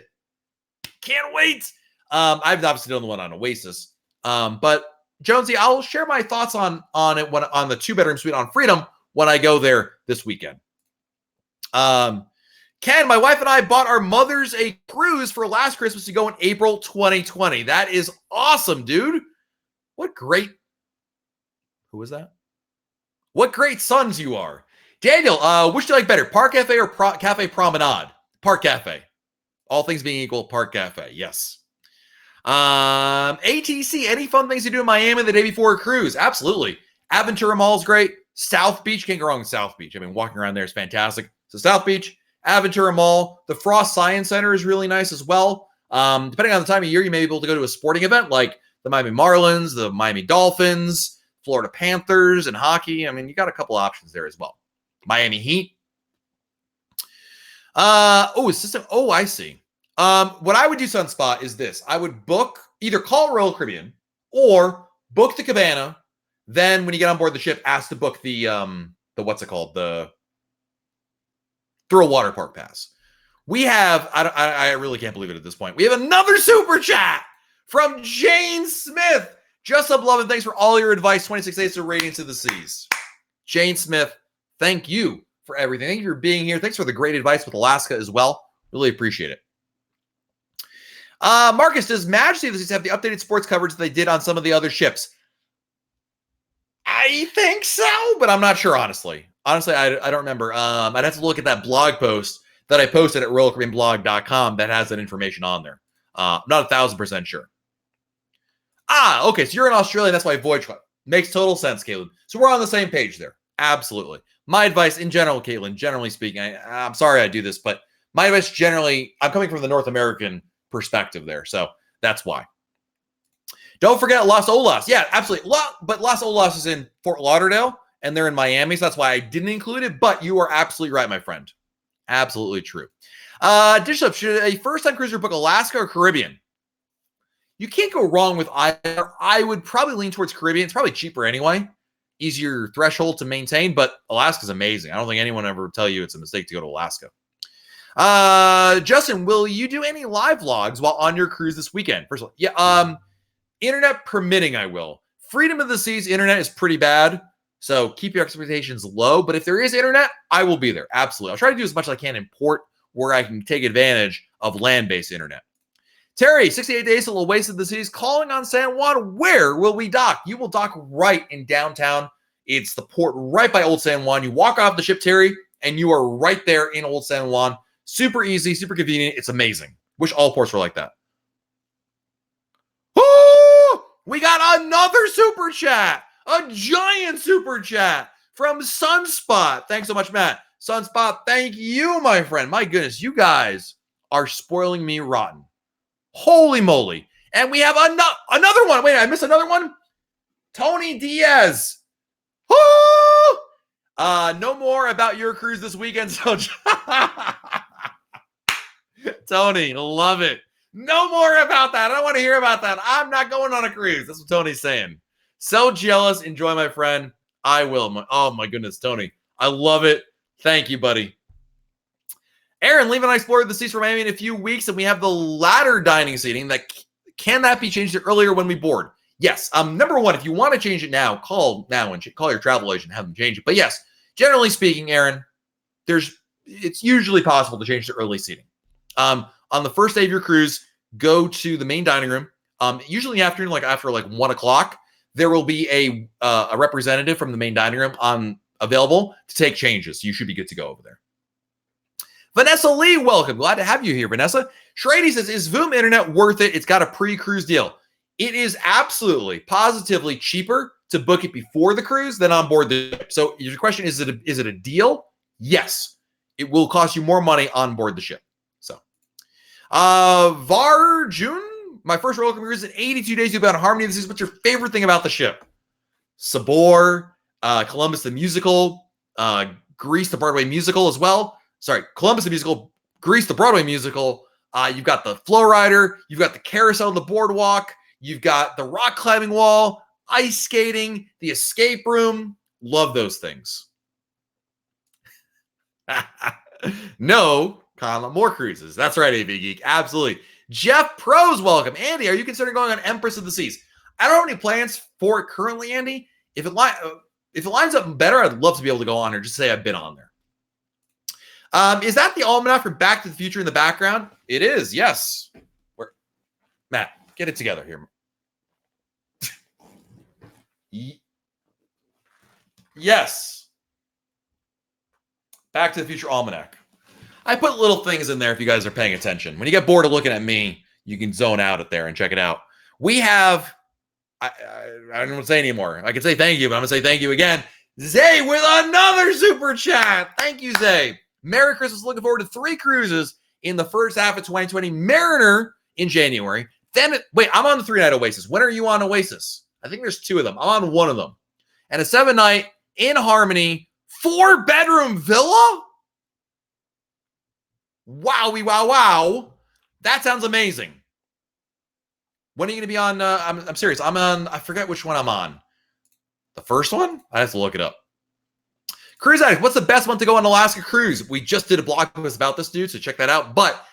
Can't wait. I've obviously done the one on Oasis. But Jonesy, I'll share my thoughts on it on the 2-bedroom suite on Freedom when I go there this weekend. Ken, my wife and I bought our mothers a cruise for last Christmas to go in April 2020. That is awesome, dude. What great. Who was that? What great sons you are. Daniel, which do you like better, Park Cafe or Cafe Promenade? Park Cafe. All things being equal, Park Cafe. Yes. ATC, any fun things to do in Miami the day before a cruise? Absolutely. Aventura Mall is great. South Beach, can't go wrong with South Beach. I mean, walking around there is fantastic. So South Beach, Aventura Mall, the Frost Science Center is really nice as well. Depending on the time of year, you may be able to go to a sporting event like the Miami Marlins, the Miami Dolphins, Florida Panthers, and hockey. I mean, you got a couple options there as well. Miami Heat. System. Oh, I see. What I would do, Sunspot, is this. I would either call Royal Caribbean or book the cabana. Then when you get on board the ship, ask to book the what's it called? The Thrill Water Park Pass. We have, I really can't believe it at this point. We have another super chat from Jane Smith. Just up, love, and thanks for all your advice. 26 days of Radiance of the Seas. Jane Smith, thank you for everything. Thank you for being here. Thanks for the great advice with Alaska as well. Really appreciate it. Marcus, does Majesty of the Seas have the updated sports coverage that they did on some of the other ships? I think so, but I'm not sure, honestly. Honestly, I don't remember. I'd have to look at that blog post that I posted at RoyalCaribbeanBlog.com that has that information on there. Not 1,000% sure. Okay, so you're in Australia, and that's why Voyage Club. Makes total sense, Caitlin. So we're on the same page there. Absolutely. My advice in general, Caitlin, generally speaking, I'm sorry I do this, but my advice generally, I'm coming from the North American perspective there, so that's why. Don't forget Las Olas. Yeah, absolutely. But Las Olas is in Fort Lauderdale, and they're in Miami, so that's why I didn't include it, but you are absolutely right, my friend. Absolutely true. Dish Up, should a first-time cruiser book Alaska or Caribbean? You can't go wrong with either. I would probably lean towards Caribbean. It's probably cheaper anyway. Easier threshold to maintain, but Alaska's amazing. I don't think anyone ever tell you it's a mistake to go to Alaska. Justin, will you do any live vlogs while on your cruise this weekend? First of all, yeah, internet permitting, I will. Freedom of the Seas internet is pretty bad, so keep your expectations low. But if there is internet, I will be there. Absolutely. I'll try to do as much as I can in port where I can take advantage of land-based internet. Terry, 68 days till Oasis of the Seas, calling on San Juan. Where will we dock? You will dock right in downtown. It's the port right by Old San Juan. You walk off the ship, Terry, and you are right there in Old San Juan. Super easy, super convenient. It's amazing. Wish all ports were like that. Oh, we got another super chat. A giant super chat from Sunspot. Thanks so much, Matt. Sunspot, thank you, my friend. My goodness, you guys are spoiling me rotten. Holy moly. And we have another one. Wait, I missed another one? Tony Diaz. Oh! No more about your cruise this weekend. So Tony, love it. No more about that. I don't want to hear about that. I'm not going on a cruise. That's what Tony's saying. So jealous. Enjoy, my friend. I will. Oh, my goodness, Tony. I love it. Thank you, buddy. Aaron, Leave and I explored the seats for Miami in a few weeks, and we have the ladder dining seating. Can that be changed to earlier when we board? Yes. Number one, if you want to change it now, call now and call your travel agent and have them change it. But yes, generally speaking, Aaron, it's usually possible to change to early seating. On the first day of your cruise, go to the main dining room. Usually in the afternoon, like after like 1 o'clock, there will be a representative from the main dining room available to take changes. You should be good to go over there. Vanessa Lee, welcome. Glad to have you here, Vanessa. Shrady says, is Voom Internet worth it? It's got a pre-cruise deal. It is absolutely, positively cheaper to book it before the cruise than on board the ship. So your question, is it a deal? Yes. It will cost you more money on board the ship. So, Var June, my first roller coaster cruise in 82 days. You've been on Harmony. This is what's your favorite thing about the ship? Sabor, Columbus the musical, Grease the Broadway musical as well. Sorry, Columbus the musical, Grease the Broadway musical. You've got the flow rider. You've got the carousel on the boardwalk. You've got the rock climbing wall, ice skating, the escape room. Love those things. No, comma, more cruises. That's right, AV Geek. Absolutely. Jeff Pros, welcome. Andy, are you considering going on Empress of the Seas? I don't have any plans for it currently, Andy. If it lines up better, I'd love to be able to go on here. Just say I've been on there. Is that the almanac from Back to the Future in the background? It is, yes. Matt, get it together here. Yes. Back to the Future almanac. I put little things in there if you guys are paying attention. When you get bored of looking at me, you can zone out at there and check it out. We have, I don't want to say anymore. I can say thank you, but I'm going to say thank you again. Zay with another super chat. Thank you, Zay. Merry Christmas. Looking forward to 3 cruises in the first half of 2020. Mariner in January. Then, wait, I'm on the 3-night Oasis. When are you on Oasis? I think there's 2 of them. I'm on one of them. And a 7-night in Harmony 4-bedroom villa? Wowie, wow, wow. That sounds amazing. When are you going to be on? I'm serious. I'm on, I forget which one I'm on. The first one? I have to look it up. Cruise Addict, what's the best month to go on Alaska cruise? We just did a blog post about this, dude, so check that out. But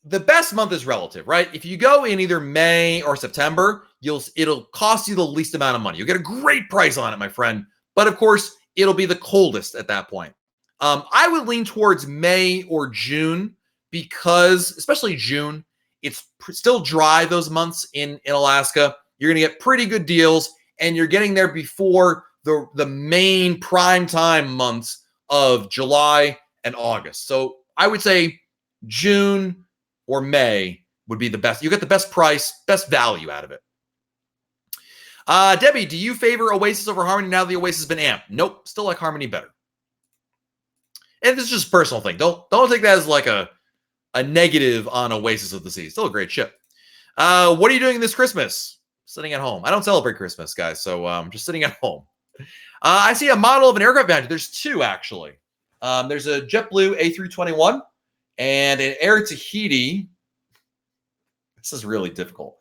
the best month is relative, right? If you go in either May or September, it'll cost you the least amount of money. You'll get a great price on it, my friend. But of course, it'll be the coldest at that point. I would lean towards May or June because, especially June, it's still dry those months in Alaska. You're going to get pretty good deals, and you're getting there before the main prime time months of July and August. So I would say June or May would be the best. You get the best price, best value out of it. Debbie, do you favor Oasis over Harmony now that the Oasis has been amped? Nope, still like Harmony better. And this is just a personal thing. Don't take that as like a negative on Oasis of the Sea. Still a great ship. What are you doing this Christmas? Sitting at home. I don't celebrate Christmas, guys, so I'm just sitting at home. I see a model of an aircraft behind you. There's 2, actually. There's a JetBlue A321 and an Air Tahiti. This is really difficult.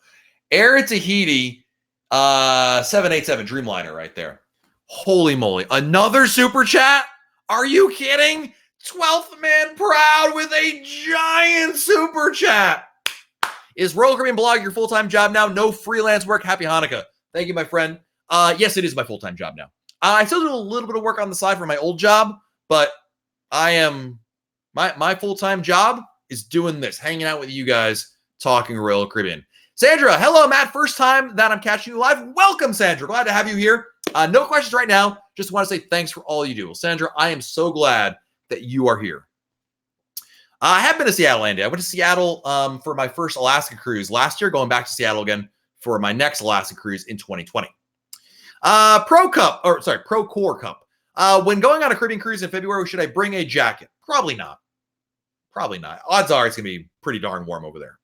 Air Tahiti 787 Dreamliner right there. Holy moly. Another super chat? Are you kidding? 12th man proud with a giant super chat. Is Royal Caribbean Blog your full-time job now? No freelance work. Happy Hanukkah. Thank you, my friend. Yes, it is my full-time job now. I still do a little bit of work on the side for my old job, but I am my full-time job is doing this, hanging out with you guys, talking Royal Caribbean. Sandra, hello, Matt. First time that I'm catching you live. Welcome, Sandra. Glad to have you here. No questions right now. Just want to say thanks for all you do. Well, Sandra, I am so glad that you are here. I have been to Seattle, Andy. I went to Seattle for my first Alaska cruise last year, going back to Seattle again for my next Alaska cruise in 2020. Pro Core Cup. When going on a Caribbean cruise in February, should I bring a jacket? Probably not. Probably not. Odds are it's going to be pretty darn warm over there.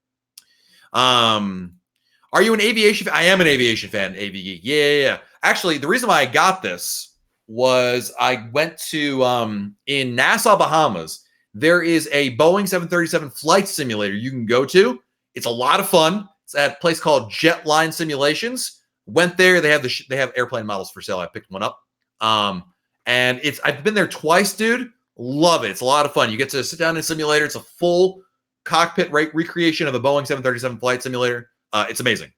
Are you an aviation fan? I am an aviation fan, AV Geek. Yeah. Actually, the reason why I got this was I went to, in Nassau, Bahamas, there is a Boeing 737 flight simulator you can go to. It's a lot of fun. It's at a place called Jetline Simulations. Went there. They have airplane models for sale. I picked one up. And I've been there twice, dude. Love it. It's a lot of fun. You get to sit down in a simulator. It's a full cockpit recreation of a Boeing 737 flight simulator. It's amazing.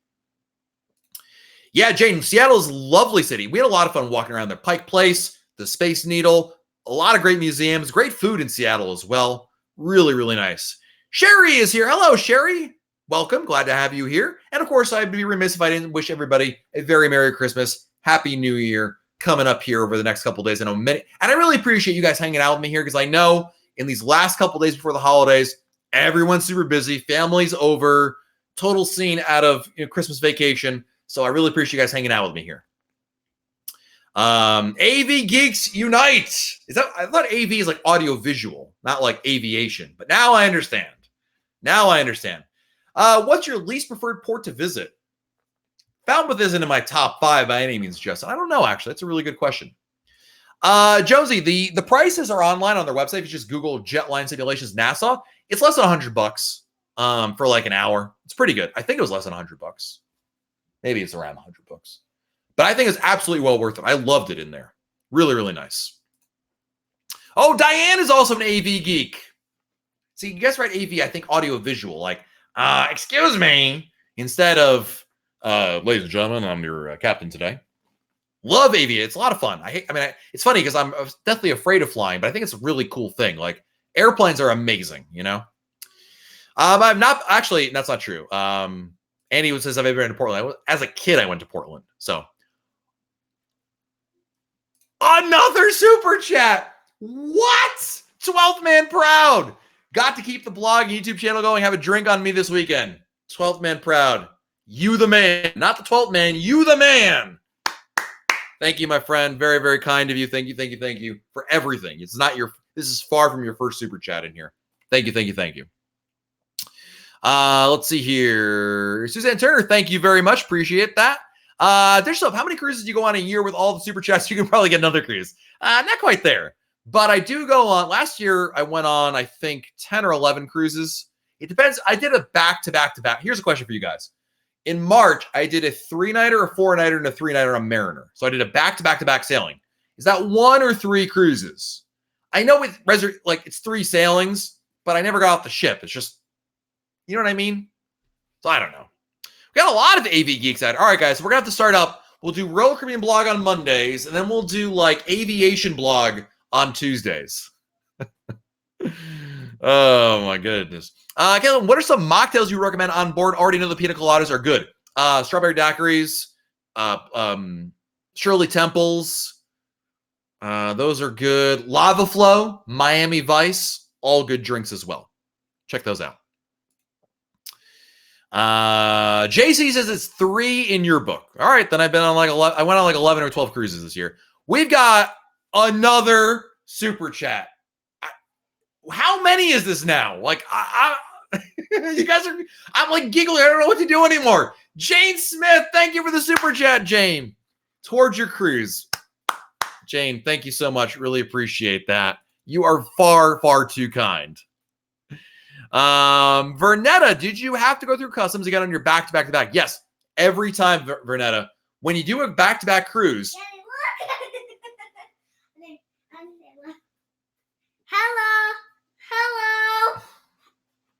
Yeah, Jane, Seattle's a lovely city. We had a lot of fun walking around there. Pike Place, the Space Needle, a lot of great museums, great food in Seattle as well. Really, really nice. Sherry is here. Hello, Sherry. Welcome. Glad to have you here. And of course, I'd be remiss if I didn't wish everybody a very Merry Christmas, Happy New Year coming up here over the next couple of days. I know many, and I really appreciate you guys hanging out with me here because I know in these last couple of days before the holidays, everyone's super busy. Family's over. Total scene out of Christmas vacation. So I really appreciate you guys hanging out with me here. AV Geeks Unite. I thought AV is like audio visual, not like aviation, but now I understand. What's your least preferred port to visit? Falmouth isn't in my top 5 by any means, Justin. I don't know, actually. That's a really good question. Josie, the prices are online on their website. If you just Google Jetline Simulations Nassau, it's less than $100 for like an hour. It's pretty good. I think it was less than $100. Maybe it's around $100. But I think it's absolutely well worth it. I loved it in there. Really, really nice. Oh, Diane is also an AV geek. See, you guys write AV, I think audio visual, like, excuse me, instead of, ladies and gentlemen, I'm your captain today. Love AV. It's a lot of fun. It's funny because I'm definitely afraid of flying, but I think it's a really cool thing. Like, airplanes are amazing, I'm not, actually, that's not true. Andy says I've ever been to Portland. As a kid, I went to Portland, so. Another super chat. What? 12th man proud. Got to keep the blog and YouTube channel going. Have a drink on me this weekend. 12th man proud. You the man. Not the 12th man. You the man. Thank you, my friend. Very, very kind of you. Thank you for everything. This is far from your first super chat in here. Thank you. Let's see here. Suzanne Turner, thank you very much. Appreciate that. There's how many cruises do you go on a year with all the super chats? You can probably get another cruise. Not quite there, but I do go on. Last year, I went on, I think, 10 or 11 cruises. It depends. I did a back-to-back. Here's a question for you guys. In March, I did a 3-nighter, a 4-nighter, and a 3-nighter on Mariner. So I did a back-to-back sailing. Is that 1 or 3 cruises? I know it's 3 sailings, but I never got off the ship. It's just, you know what I mean? So I don't know. We got a lot of AV geeks out. All right, guys, so we're going to have to start up. We'll do Royal Caribbean blog on Mondays, and then we'll do like Aviation blog on Tuesdays. Oh, my goodness. Caleb, what are some mocktails you recommend on board? Already know the pina coladas are good. Strawberry daiquiris, Shirley Temples. Those are good. Lava Flow, Miami Vice, all good drinks as well. Check those out. JC says it's 3 in your book. All right, then I've been on like 11. I went on like 11 or 12 cruises this year. We've got another super chat. How many is this now? Like, you guys are, I'm like giggling. I don't know what to do anymore. Jane Smith, thank you for the super chat, Jane. Towards your cruise. Jane, thank you so much. Really appreciate that. You are far, far too kind. Vernetta, did you have to go through customs to get on your back-to-back? Yes, every time, Vernetta. When you do a back-to-back cruise. Hello.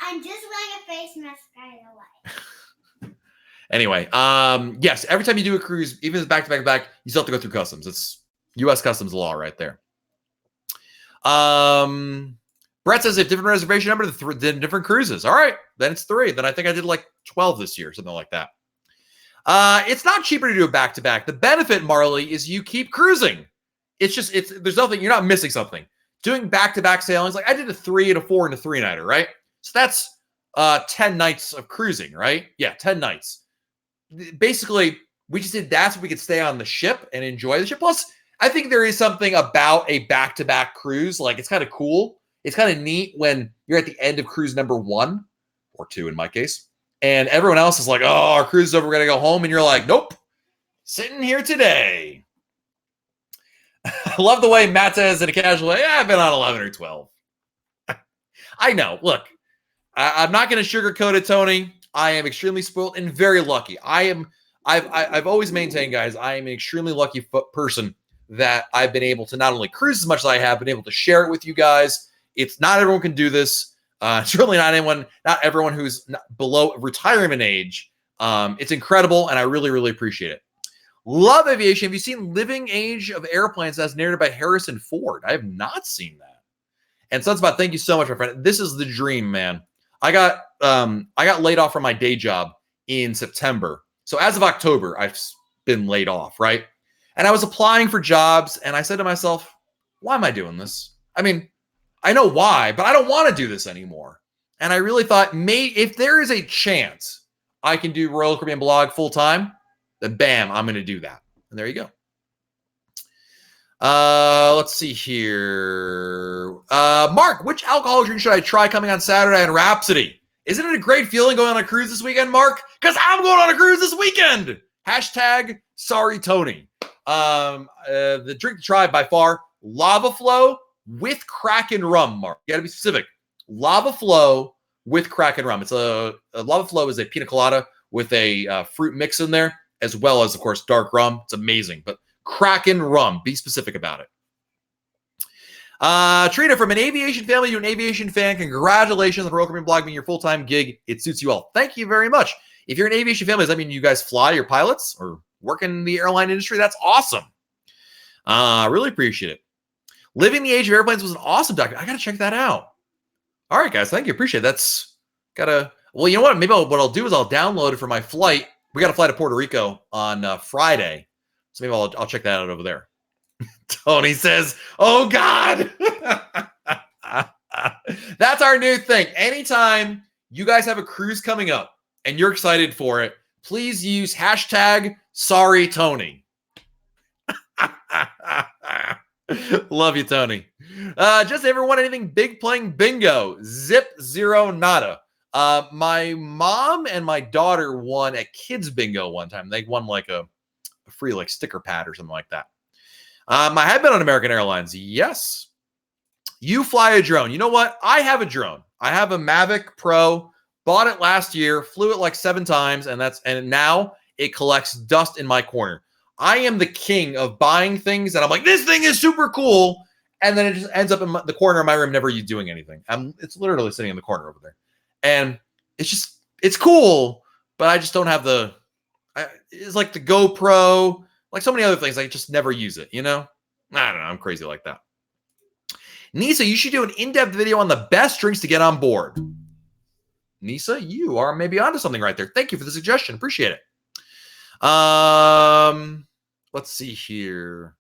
I'm just wearing a face mask right away. Anyway, yes, every time you do a cruise, even if it's back-to-back, you still have to go through customs. It's U.S. customs law right there. Brett says if different reservation number, then different cruises. All right, then it's 3. Then I think I did like 12 this year, something like that. It's not cheaper to do a back-to-back. The benefit, Marley, is you keep cruising. There's nothing, you're not missing something. Doing back-to-back sailings, like I did a 3 and a 4 and a 3-nighter, right? So that's 10 nights of cruising, right? Yeah, 10 nights. Basically, we just did that so we could stay on the ship and enjoy the ship. Plus, I think there is something about a back-to-back cruise. Like, it's kind of cool. It's kind of neat when you're at the end of cruise number 1 or 2 in my case, and everyone else is like, oh, our cruise is over. We're going to go home. And you're like, nope, sitting here today. I love the way Matt says in a casual way, I've been on 11 or 12. I know. Look, I'm not going to sugarcoat it, Tony. I am extremely spoiled and very lucky. I've always maintained, guys, I am an extremely lucky person that I've been able to not only cruise as much as I have, been able to share it with you guys. It's not everyone can do this. Certainly not everyone who's below retirement age. It's incredible, and I really, really appreciate it. Love Aviation. Have you seen Living Age of Airplanes as narrated by Harrison Ford? I have not seen that. And Sunspot, thank you so much, my friend. This is the dream, man. I got laid off from my day job in September. So as of October, I've been laid off, right? And I was applying for jobs, and I said to myself, why am I doing this? I mean, I know why, but I don't want to do this anymore. And I really thought, if there is a chance I can do Royal Caribbean Blog full time, then bam, I'm going to do that. And there you go. Let's see here. Mark, which alcohol drink should I try coming on Saturday on Rhapsody? Isn't it a great feeling going on a cruise this weekend, Mark? Because I'm going on a cruise this weekend. Hashtag sorry, Tony. The drink to try by far, Lava Flow with Kraken rum, Mark. You got to be specific. Lava Flow with Kraken rum. It's a Lava Flow is a pina colada with a fruit mix in there, as well as, of course, dark rum. It's amazing. But Kraken rum. Be specific about it. Trina, from an aviation family to an aviation fan, congratulations on the Royal Caribbean Blog being your full-time gig. It suits you all. Thank you very much. If you're an aviation family, does that mean you guys fly your pilots or work in the airline industry? That's awesome. Really appreciate it. Living the Age of Airplanes was an awesome document. I got to check that out. All right, guys. Thank you. Appreciate it. Well, you know what? Maybe what I'll do is I'll download it for my flight. We got to fly to Puerto Rico on Friday. So maybe I'll check that out over there. Tony says, oh, God. That's our new thing. Anytime you guys have a cruise coming up and you're excited for it, please use hashtag sorry, Tony. Love you, Tony. Just ever won anything big playing bingo? Zip, zero, nada. My mom and my daughter won at kids bingo one time. They won like a free like sticker pad or something like that. I have been on American Airlines. Yes. You fly a drone. You know what? I have a drone. I have a Mavic Pro. Bought it last year. Flew it like 7 times, and now it collects dust in my corner. I am the king of buying things, and I'm like, this thing is super cool, and then it just ends up in the corner of my room, never doing anything. It's literally sitting in the corner over there, and it's cool, but I just don't have it's like the GoPro, like so many other things. I just never use it, you know? I don't know. I'm crazy like that. Nisa, you should do an in-depth video on the best drinks to get on board. Nisa, you are maybe onto something right there. Thank you for the suggestion. Appreciate it. Let's see here.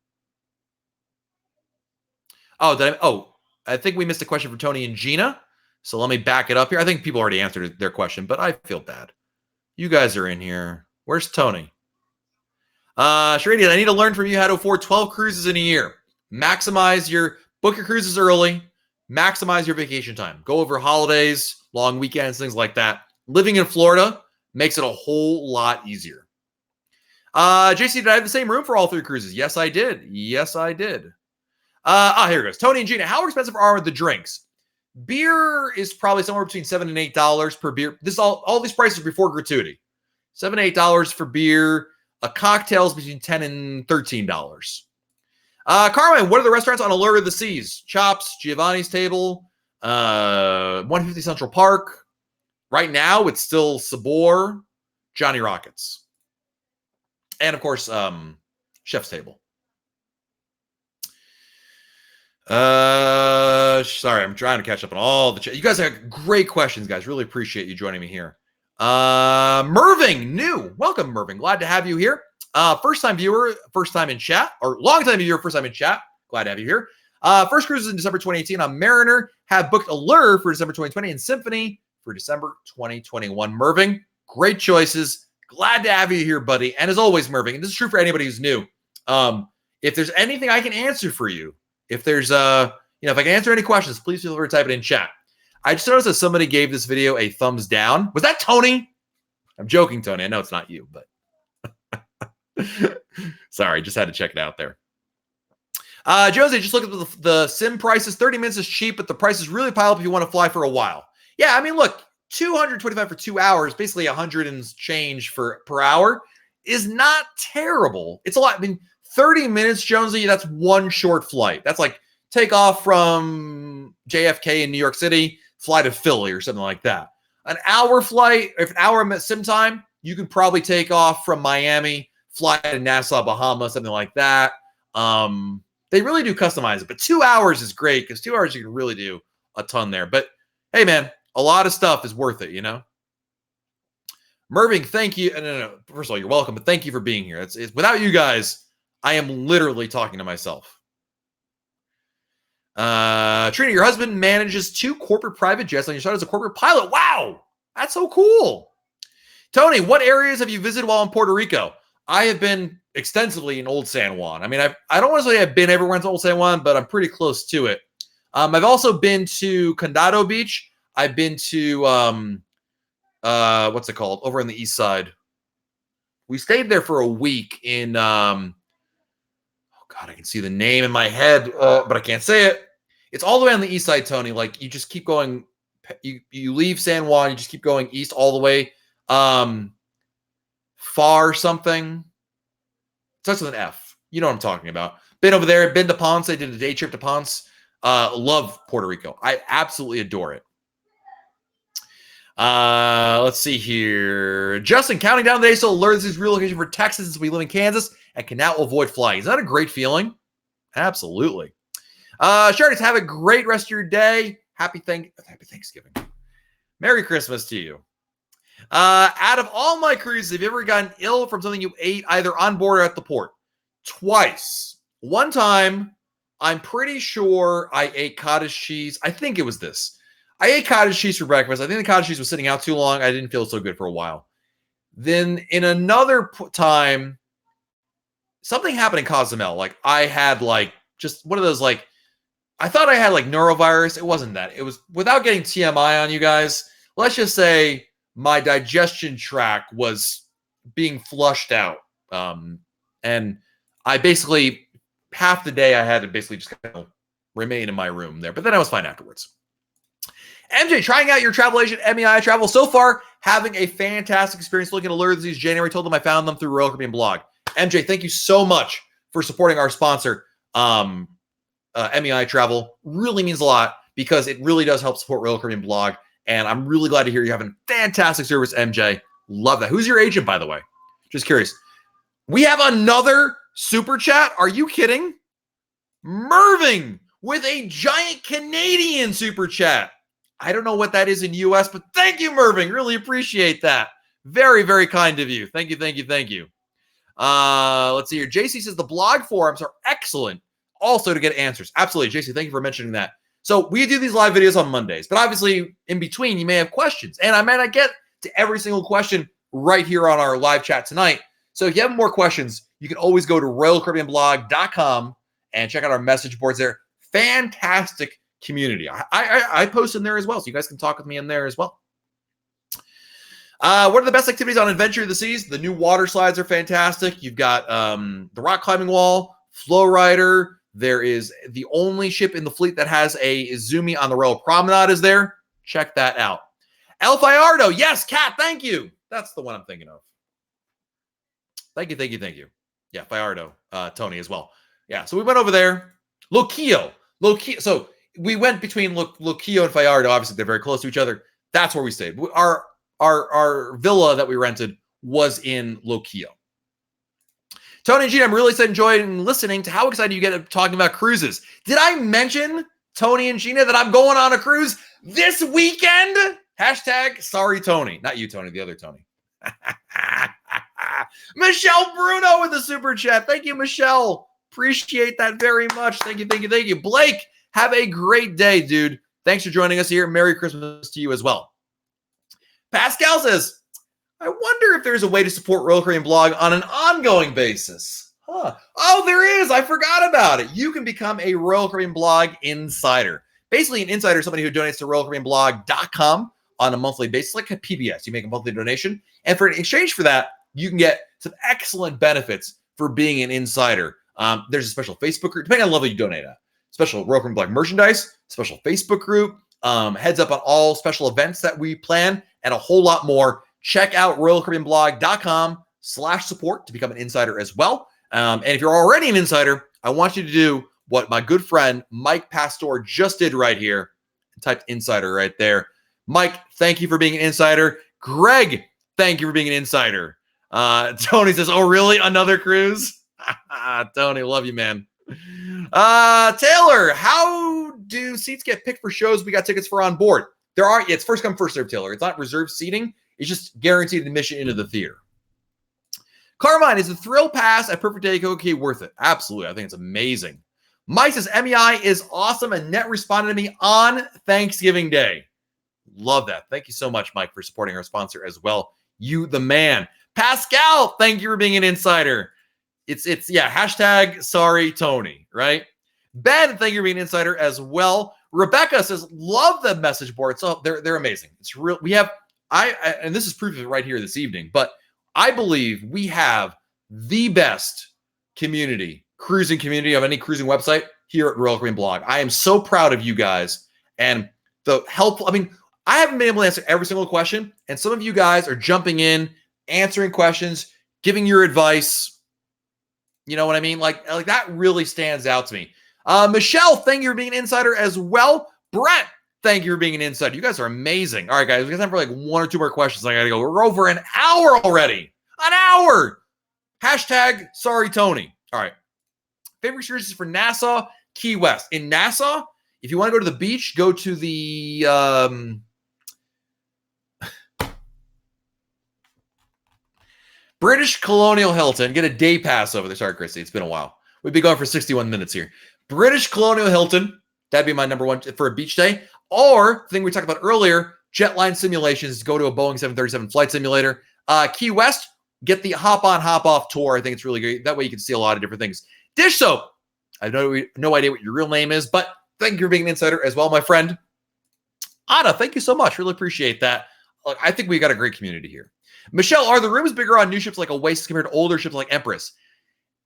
I think we missed a question from Tony and Gina. So let me back it up here. I think people already answered their question, but I feel bad. You guys are in here. Where's Tony? Sharady, I need to learn from you how to afford 12 cruises in a year. Book your cruises early. Maximize your vacation time. Go over holidays, long weekends, things like that. Living in Florida makes it a whole lot easier. JC, did I have the same room for all 3 cruises? Yes, I did. Here it goes. Tony and Gina, how expensive are the drinks? Beer is probably somewhere between $7 and $8 per beer. All these prices before gratuity. $7 and $8 for beer. A cocktail is between $10 and $13. Carmine, what are the restaurants on Allure of the Seas? Chops, Giovanni's Table, 150 Central Park. Right now, it's still Sabor, Johnny Rockets. And, of course, Chef's Table. Sorry, I'm trying to catch up on all the chat. You guys have great questions, guys. Really appreciate you joining me here. Merving, new. Welcome, Merving. Glad to have you here. First-time viewer, first time in chat, or long-time viewer, first time in chat. Glad to have you here. First cruise is in December 2018 on Mariner. Have booked Allure for December 2020 and Symphony for December 2021. Merving, great choices. Glad to have you here, buddy. And as always, Merving, and this is true for anybody who's new. If there's anything I can answer for you, if there's if I can answer any questions, please feel free to type it in chat. I just noticed that somebody gave this video a thumbs down. Was that Tony? I'm joking, Tony. I know it's not you, but sorry, just had to check it out there. Josie, just look at the sim prices. 30 minutes is cheap, but the prices really pile up if you want to fly for a while. Yeah, I mean, look, $225 for 2 hours, basically 100 and change per hour, is not terrible. It's a lot. I mean, 30 minutes, Jonesy, that's one short flight. That's like take off from JFK in New York City, fly to Philly or something like that. An hour flight, if an hour sim time, you can probably take off from Miami, fly to Nassau, Bahamas, something like that. They really do customize it, but 2 hours is great because 2 hours you can really do a ton there. But hey, man, a lot of stuff is worth it, you know? Merving, thank you. No. First of all, you're welcome, but thank you for being here. It's without you guys, I am literally talking to myself. Trina, your husband manages 2 corporate private jets, and you started as a corporate pilot. Wow, that's so cool. Tony, what areas have you visited while in Puerto Rico? I have been extensively in Old San Juan. I mean, I don't want to say I've been everywhere in Old San Juan, but I'm pretty close to it. I've also been to Condado Beach. I've been to what's it called? Over on the east side. We stayed there for a week in oh God, I can see the name in my head, but I can't say it. It's all the way on the east side, Tony. Like you just keep going, you leave San Juan, you just keep going east all the way. Far something. Starts with an F. You know what I'm talking about. Been over there, been to Ponce. I did a day trip to Ponce. Love Puerto Rico. I absolutely adore it. Let's see here. Justin, counting down the days to alert this relocation for Texas since we live in Kansas and can now avoid flying. Is that a great feeling? Absolutely. Shardies, have a great rest of your day. Happy Thanksgiving. Merry Christmas to you. Out of all my cruises, have you ever gotten ill from something you ate either on board or at the port? Twice. One time, I'm pretty sure I ate cottage cheese. I think it was this. I ate cottage cheese for breakfast. I think the cottage cheese was sitting out too long. I didn't feel so good for a while. Then in another time, something happened in Cozumel. Like I had like just one of those like, I thought I had like norovirus. It wasn't that. It was, without getting TMI on you guys, let's just say my digestion tract was being flushed out. And I basically, half the day I had to basically just kind of remain in my room there. But then I was fine afterwards. MJ, trying out your travel agent, MEI Travel. So far, having a fantastic experience looking at lures these January. Told them I found them through Royal Caribbean blog. MJ, thank you so much for supporting our sponsor, MEI Travel. Really means a lot because it really does help support Royal Caribbean blog. And I'm really glad to hear you're having fantastic service, MJ. Love that. Who's your agent, by the way? Just curious. We have another super chat. Are you kidding? Merving with a giant Canadian super chat. I don't know what that is in US, but thank you, Merving. Really appreciate that. Very, very kind of you. Thank you, thank you, thank you. Let's see here. JC says the blog forums are excellent also to get answers. Absolutely, JC. Thank you for mentioning that. So we do these live videos on Mondays, but obviously in between you may have questions, and I might not get to every single question right here on our live chat tonight. So if you have more questions, you can always go to RoyalCaribbeanBlog.com and check out our message boards there. Fantastic community. I post in there as well, so you guys can talk with me in there as well. What are the best activities on Adventure of the Seas? The new water slides are fantastic. You've got the rock climbing wall, Flow Rider. There is the only ship in the fleet that has a Zoomy on the Royal Promenade is there. Check that out. El Fiardo. Yes, Kat, thank you. That's the one I'm thinking of. Thank you, thank you, thank you. Yeah, Fiardo, Tony as well. Yeah, so we went over there. Loquillo. So we went between Loquillo and Fiardo. Obviously, they're very close to each other. That's where we stayed. Our villa that we rented was in Loquillo. Tony and Gina, I'm really enjoying listening to how excited you get talking about cruises. Did I mention, Tony and Gina, that I'm going on a cruise this weekend? Hashtag sorry, Tony. Not you, Tony, the other Tony. Michelle Bruno with the super chat. Thank you, Michelle. Appreciate that very much. Thank you, thank you, thank you. Blake, have a great day, dude. Thanks for joining us here. Merry Christmas to you as well. Pascal says, I wonder if there's a way to support Royal Caribbean blog on an ongoing basis. Huh. Oh, there is. I forgot about it. You can become a Royal Caribbean blog insider. Basically, an insider is somebody who donates to RoyalCaribbeanBlog.com on a monthly basis, like a PBS. You make a monthly donation. And for an exchange for that, you can get some excellent benefits for being an insider. There's a special Facebook group, depending on the level you donate at. Special Royal Caribbean blog merchandise, special Facebook group, heads up on all special events that we plan, and a whole lot more. Check out RoyalCaribbeanBlog.com/support to become an insider as well. And if you're already an insider, I want you to do what my good friend Mike Pastor just did right here. Typed insider right there. Mike, thank you for being an insider. Greg, thank you for being an insider. Tony says, oh, really? Another cruise? Tony, love you, man. Taylor, how do seats get picked for shows we got tickets for on board? It's first come, first serve, Taylor. It's not reserved seating. It's just guaranteed admission into the theater. Carmine, is the thrill pass at Perfect Day Coca worth it? Absolutely. I think it's amazing. Mike says MEI is awesome, and Net responded to me on Thanksgiving Day. Love that. Thank you so much, Mike, for supporting our sponsor as well. You the man. Pascal, thank you for being an insider. It's hashtag sorry Tony, right? Ben, thank you for being an insider as well. Rebecca says, love the message board. So they're amazing. It's real. We have and this is proof of it right here this evening, but I believe we have the best cruising community of any cruising website here at Royal Caribbean Blog. I am so proud of you guys and the helpful. I mean, I haven't been able to answer every single question, and some of you guys are jumping in, answering questions, giving your advice. You know what I mean? Like that really stands out to me. Michelle, thank you for being an insider as well. Brett, thank you for being an insider. You guys are amazing. All right, guys, we got time for like one or two more questions. I got to go. We're over an hour already. An hour. Hashtag sorry, Tony. All right. Favorite excursions for Nassau, Key West. In Nassau, if you want to go to the beach, go to the British Colonial Hilton. Get a day pass over there. Sorry, Christy. It's been a while. We've been going for 61 minutes here. British Colonial Hilton. That'd be my number one for a beach day. Or the thing we talked about earlier, jetline simulations. Go to a Boeing 737 flight simulator. Key West, get the hop-on, hop-off tour. I think it's really great. That way you can see a lot of different things. Dish soap. I have no idea what your real name is, but thank you for being an insider as well, my friend. Anna, thank you so much. Really appreciate that. I think we got a great community here. Michelle, are the rooms bigger on new ships like Oasis compared to older ships like Empress?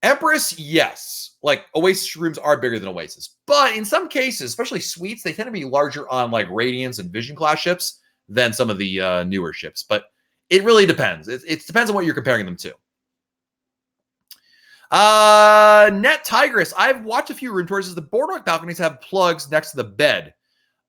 Empress, yes. Like Oasis rooms are bigger than Oasis. But in some cases, especially suites, they tend to be larger on like Radiance and Vision class ships than some of the newer ships. But it really depends. It depends on what you're comparing them to. Net Tigress, I've watched a few room tours. The boardwalk balconies have plugs next to the bed.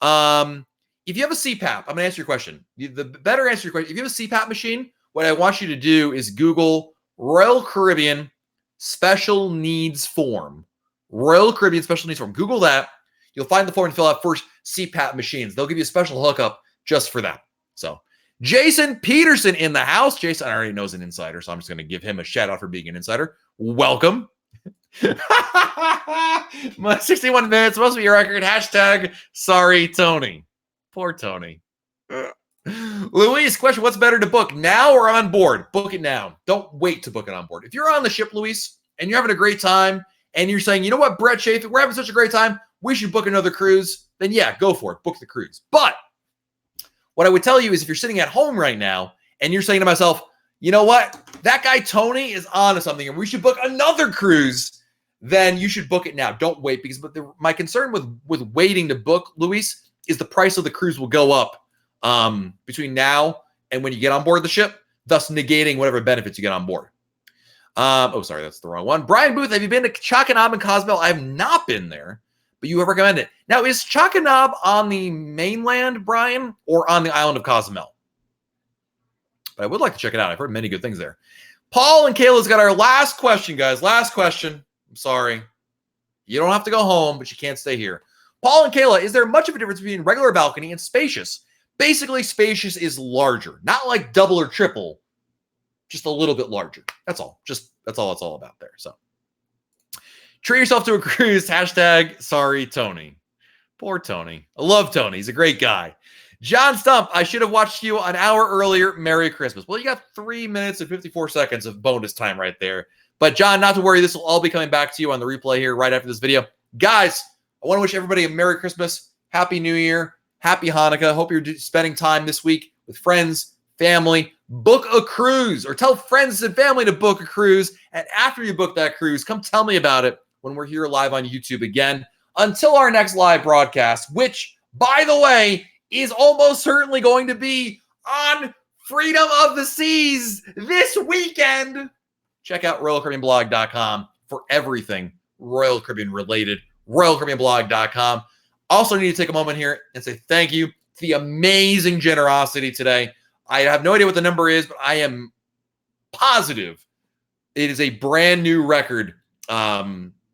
If you have a CPAP, I'm going to answer your question. The better answer your question, if you have a CPAP machine, what I want you to do is Google Royal Caribbean Special Needs Form. Royal Caribbean Special Needs Form. Google that. You'll find the form to fill out for CPAP machines. They'll give you a special hookup just for that. So, Jason Peterson in the house. Jason, I already know is an insider, so I'm just going to give him a shout out for being an insider. Welcome. My 61 minutes must be your record. Hashtag sorry, Tony. Poor Tony. Luis, question, what's better to book now or on board? Book it now. Don't wait to book it on board. If you're on the ship, Luis, and you're having a great time, and you're saying, you know what, Brett Chaffee, we're having such a great time, we should book another cruise, then yeah, go for it. Book the cruise. But what I would tell you is if you're sitting at home right now, and you're saying to myself, you know what, that guy Tony is on to something, and we should book another cruise, then you should book it now. Don't wait, because my concern with waiting to book, Luis, is the price of the cruise will go up between now and when you get on board the ship, thus negating whatever benefits you get on board. Sorry, that's the wrong one. Brian Booth, have you been to Chakanab and Cozumel? I have not been there, but you have recommended it. Now, is Chakanab on the mainland, Brian, or on the island of Cozumel? But I would like to check it out. I've heard many good things there. Paul and Kayla's got our last question, guys. Last question. I'm sorry. You don't have to go home, but you can't stay here. Paul and Kayla, is there much of a difference between regular balcony and spacious? Basically, spacious is larger. Not like double or triple, just a little bit larger. That's all. That's all it's all about there. So treat yourself to a cruise. Hashtag sorry, Tony. Poor Tony. I love Tony. He's a great guy. John Stump, I should have watched you an hour earlier. Merry Christmas. Well, you got 3 minutes and 54 seconds of bonus time right there. But John, not to worry. This will all be coming back to you on the replay here right after this video. Guys, I want to wish everybody a Merry Christmas, Happy New Year, Happy Hanukkah. Hope you're spending time this week with friends, family. Book a cruise or tell friends and family to book a cruise. And after you book that cruise, come tell me about it when we're here live on YouTube again. Until our next live broadcast, which, by the way, is almost certainly going to be on Freedom of the Seas this weekend. Check out RoyalCaribbeanBlog.com for everything Royal Caribbean related. RoyalCaribbeanBlog.com. Also need to take a moment here and say thank you to the amazing generosity today. I have no idea what the number is, but I am positive it is a brand new record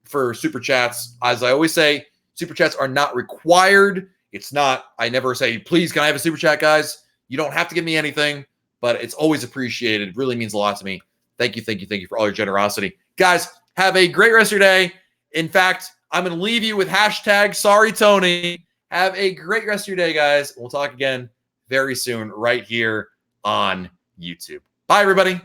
for super chats. As I always say, super chats are not required. It's not, I never say, please, can I have a super chat, guys? You don't have to give me anything, but it's always appreciated. It really means a lot to me. Thank you for all your generosity. Guys, have a great rest of your day. In fact, I'm going to leave you with hashtag sorry, Tony. Have a great rest of your day, guys. We'll talk again very soon right here on YouTube. Bye, everybody.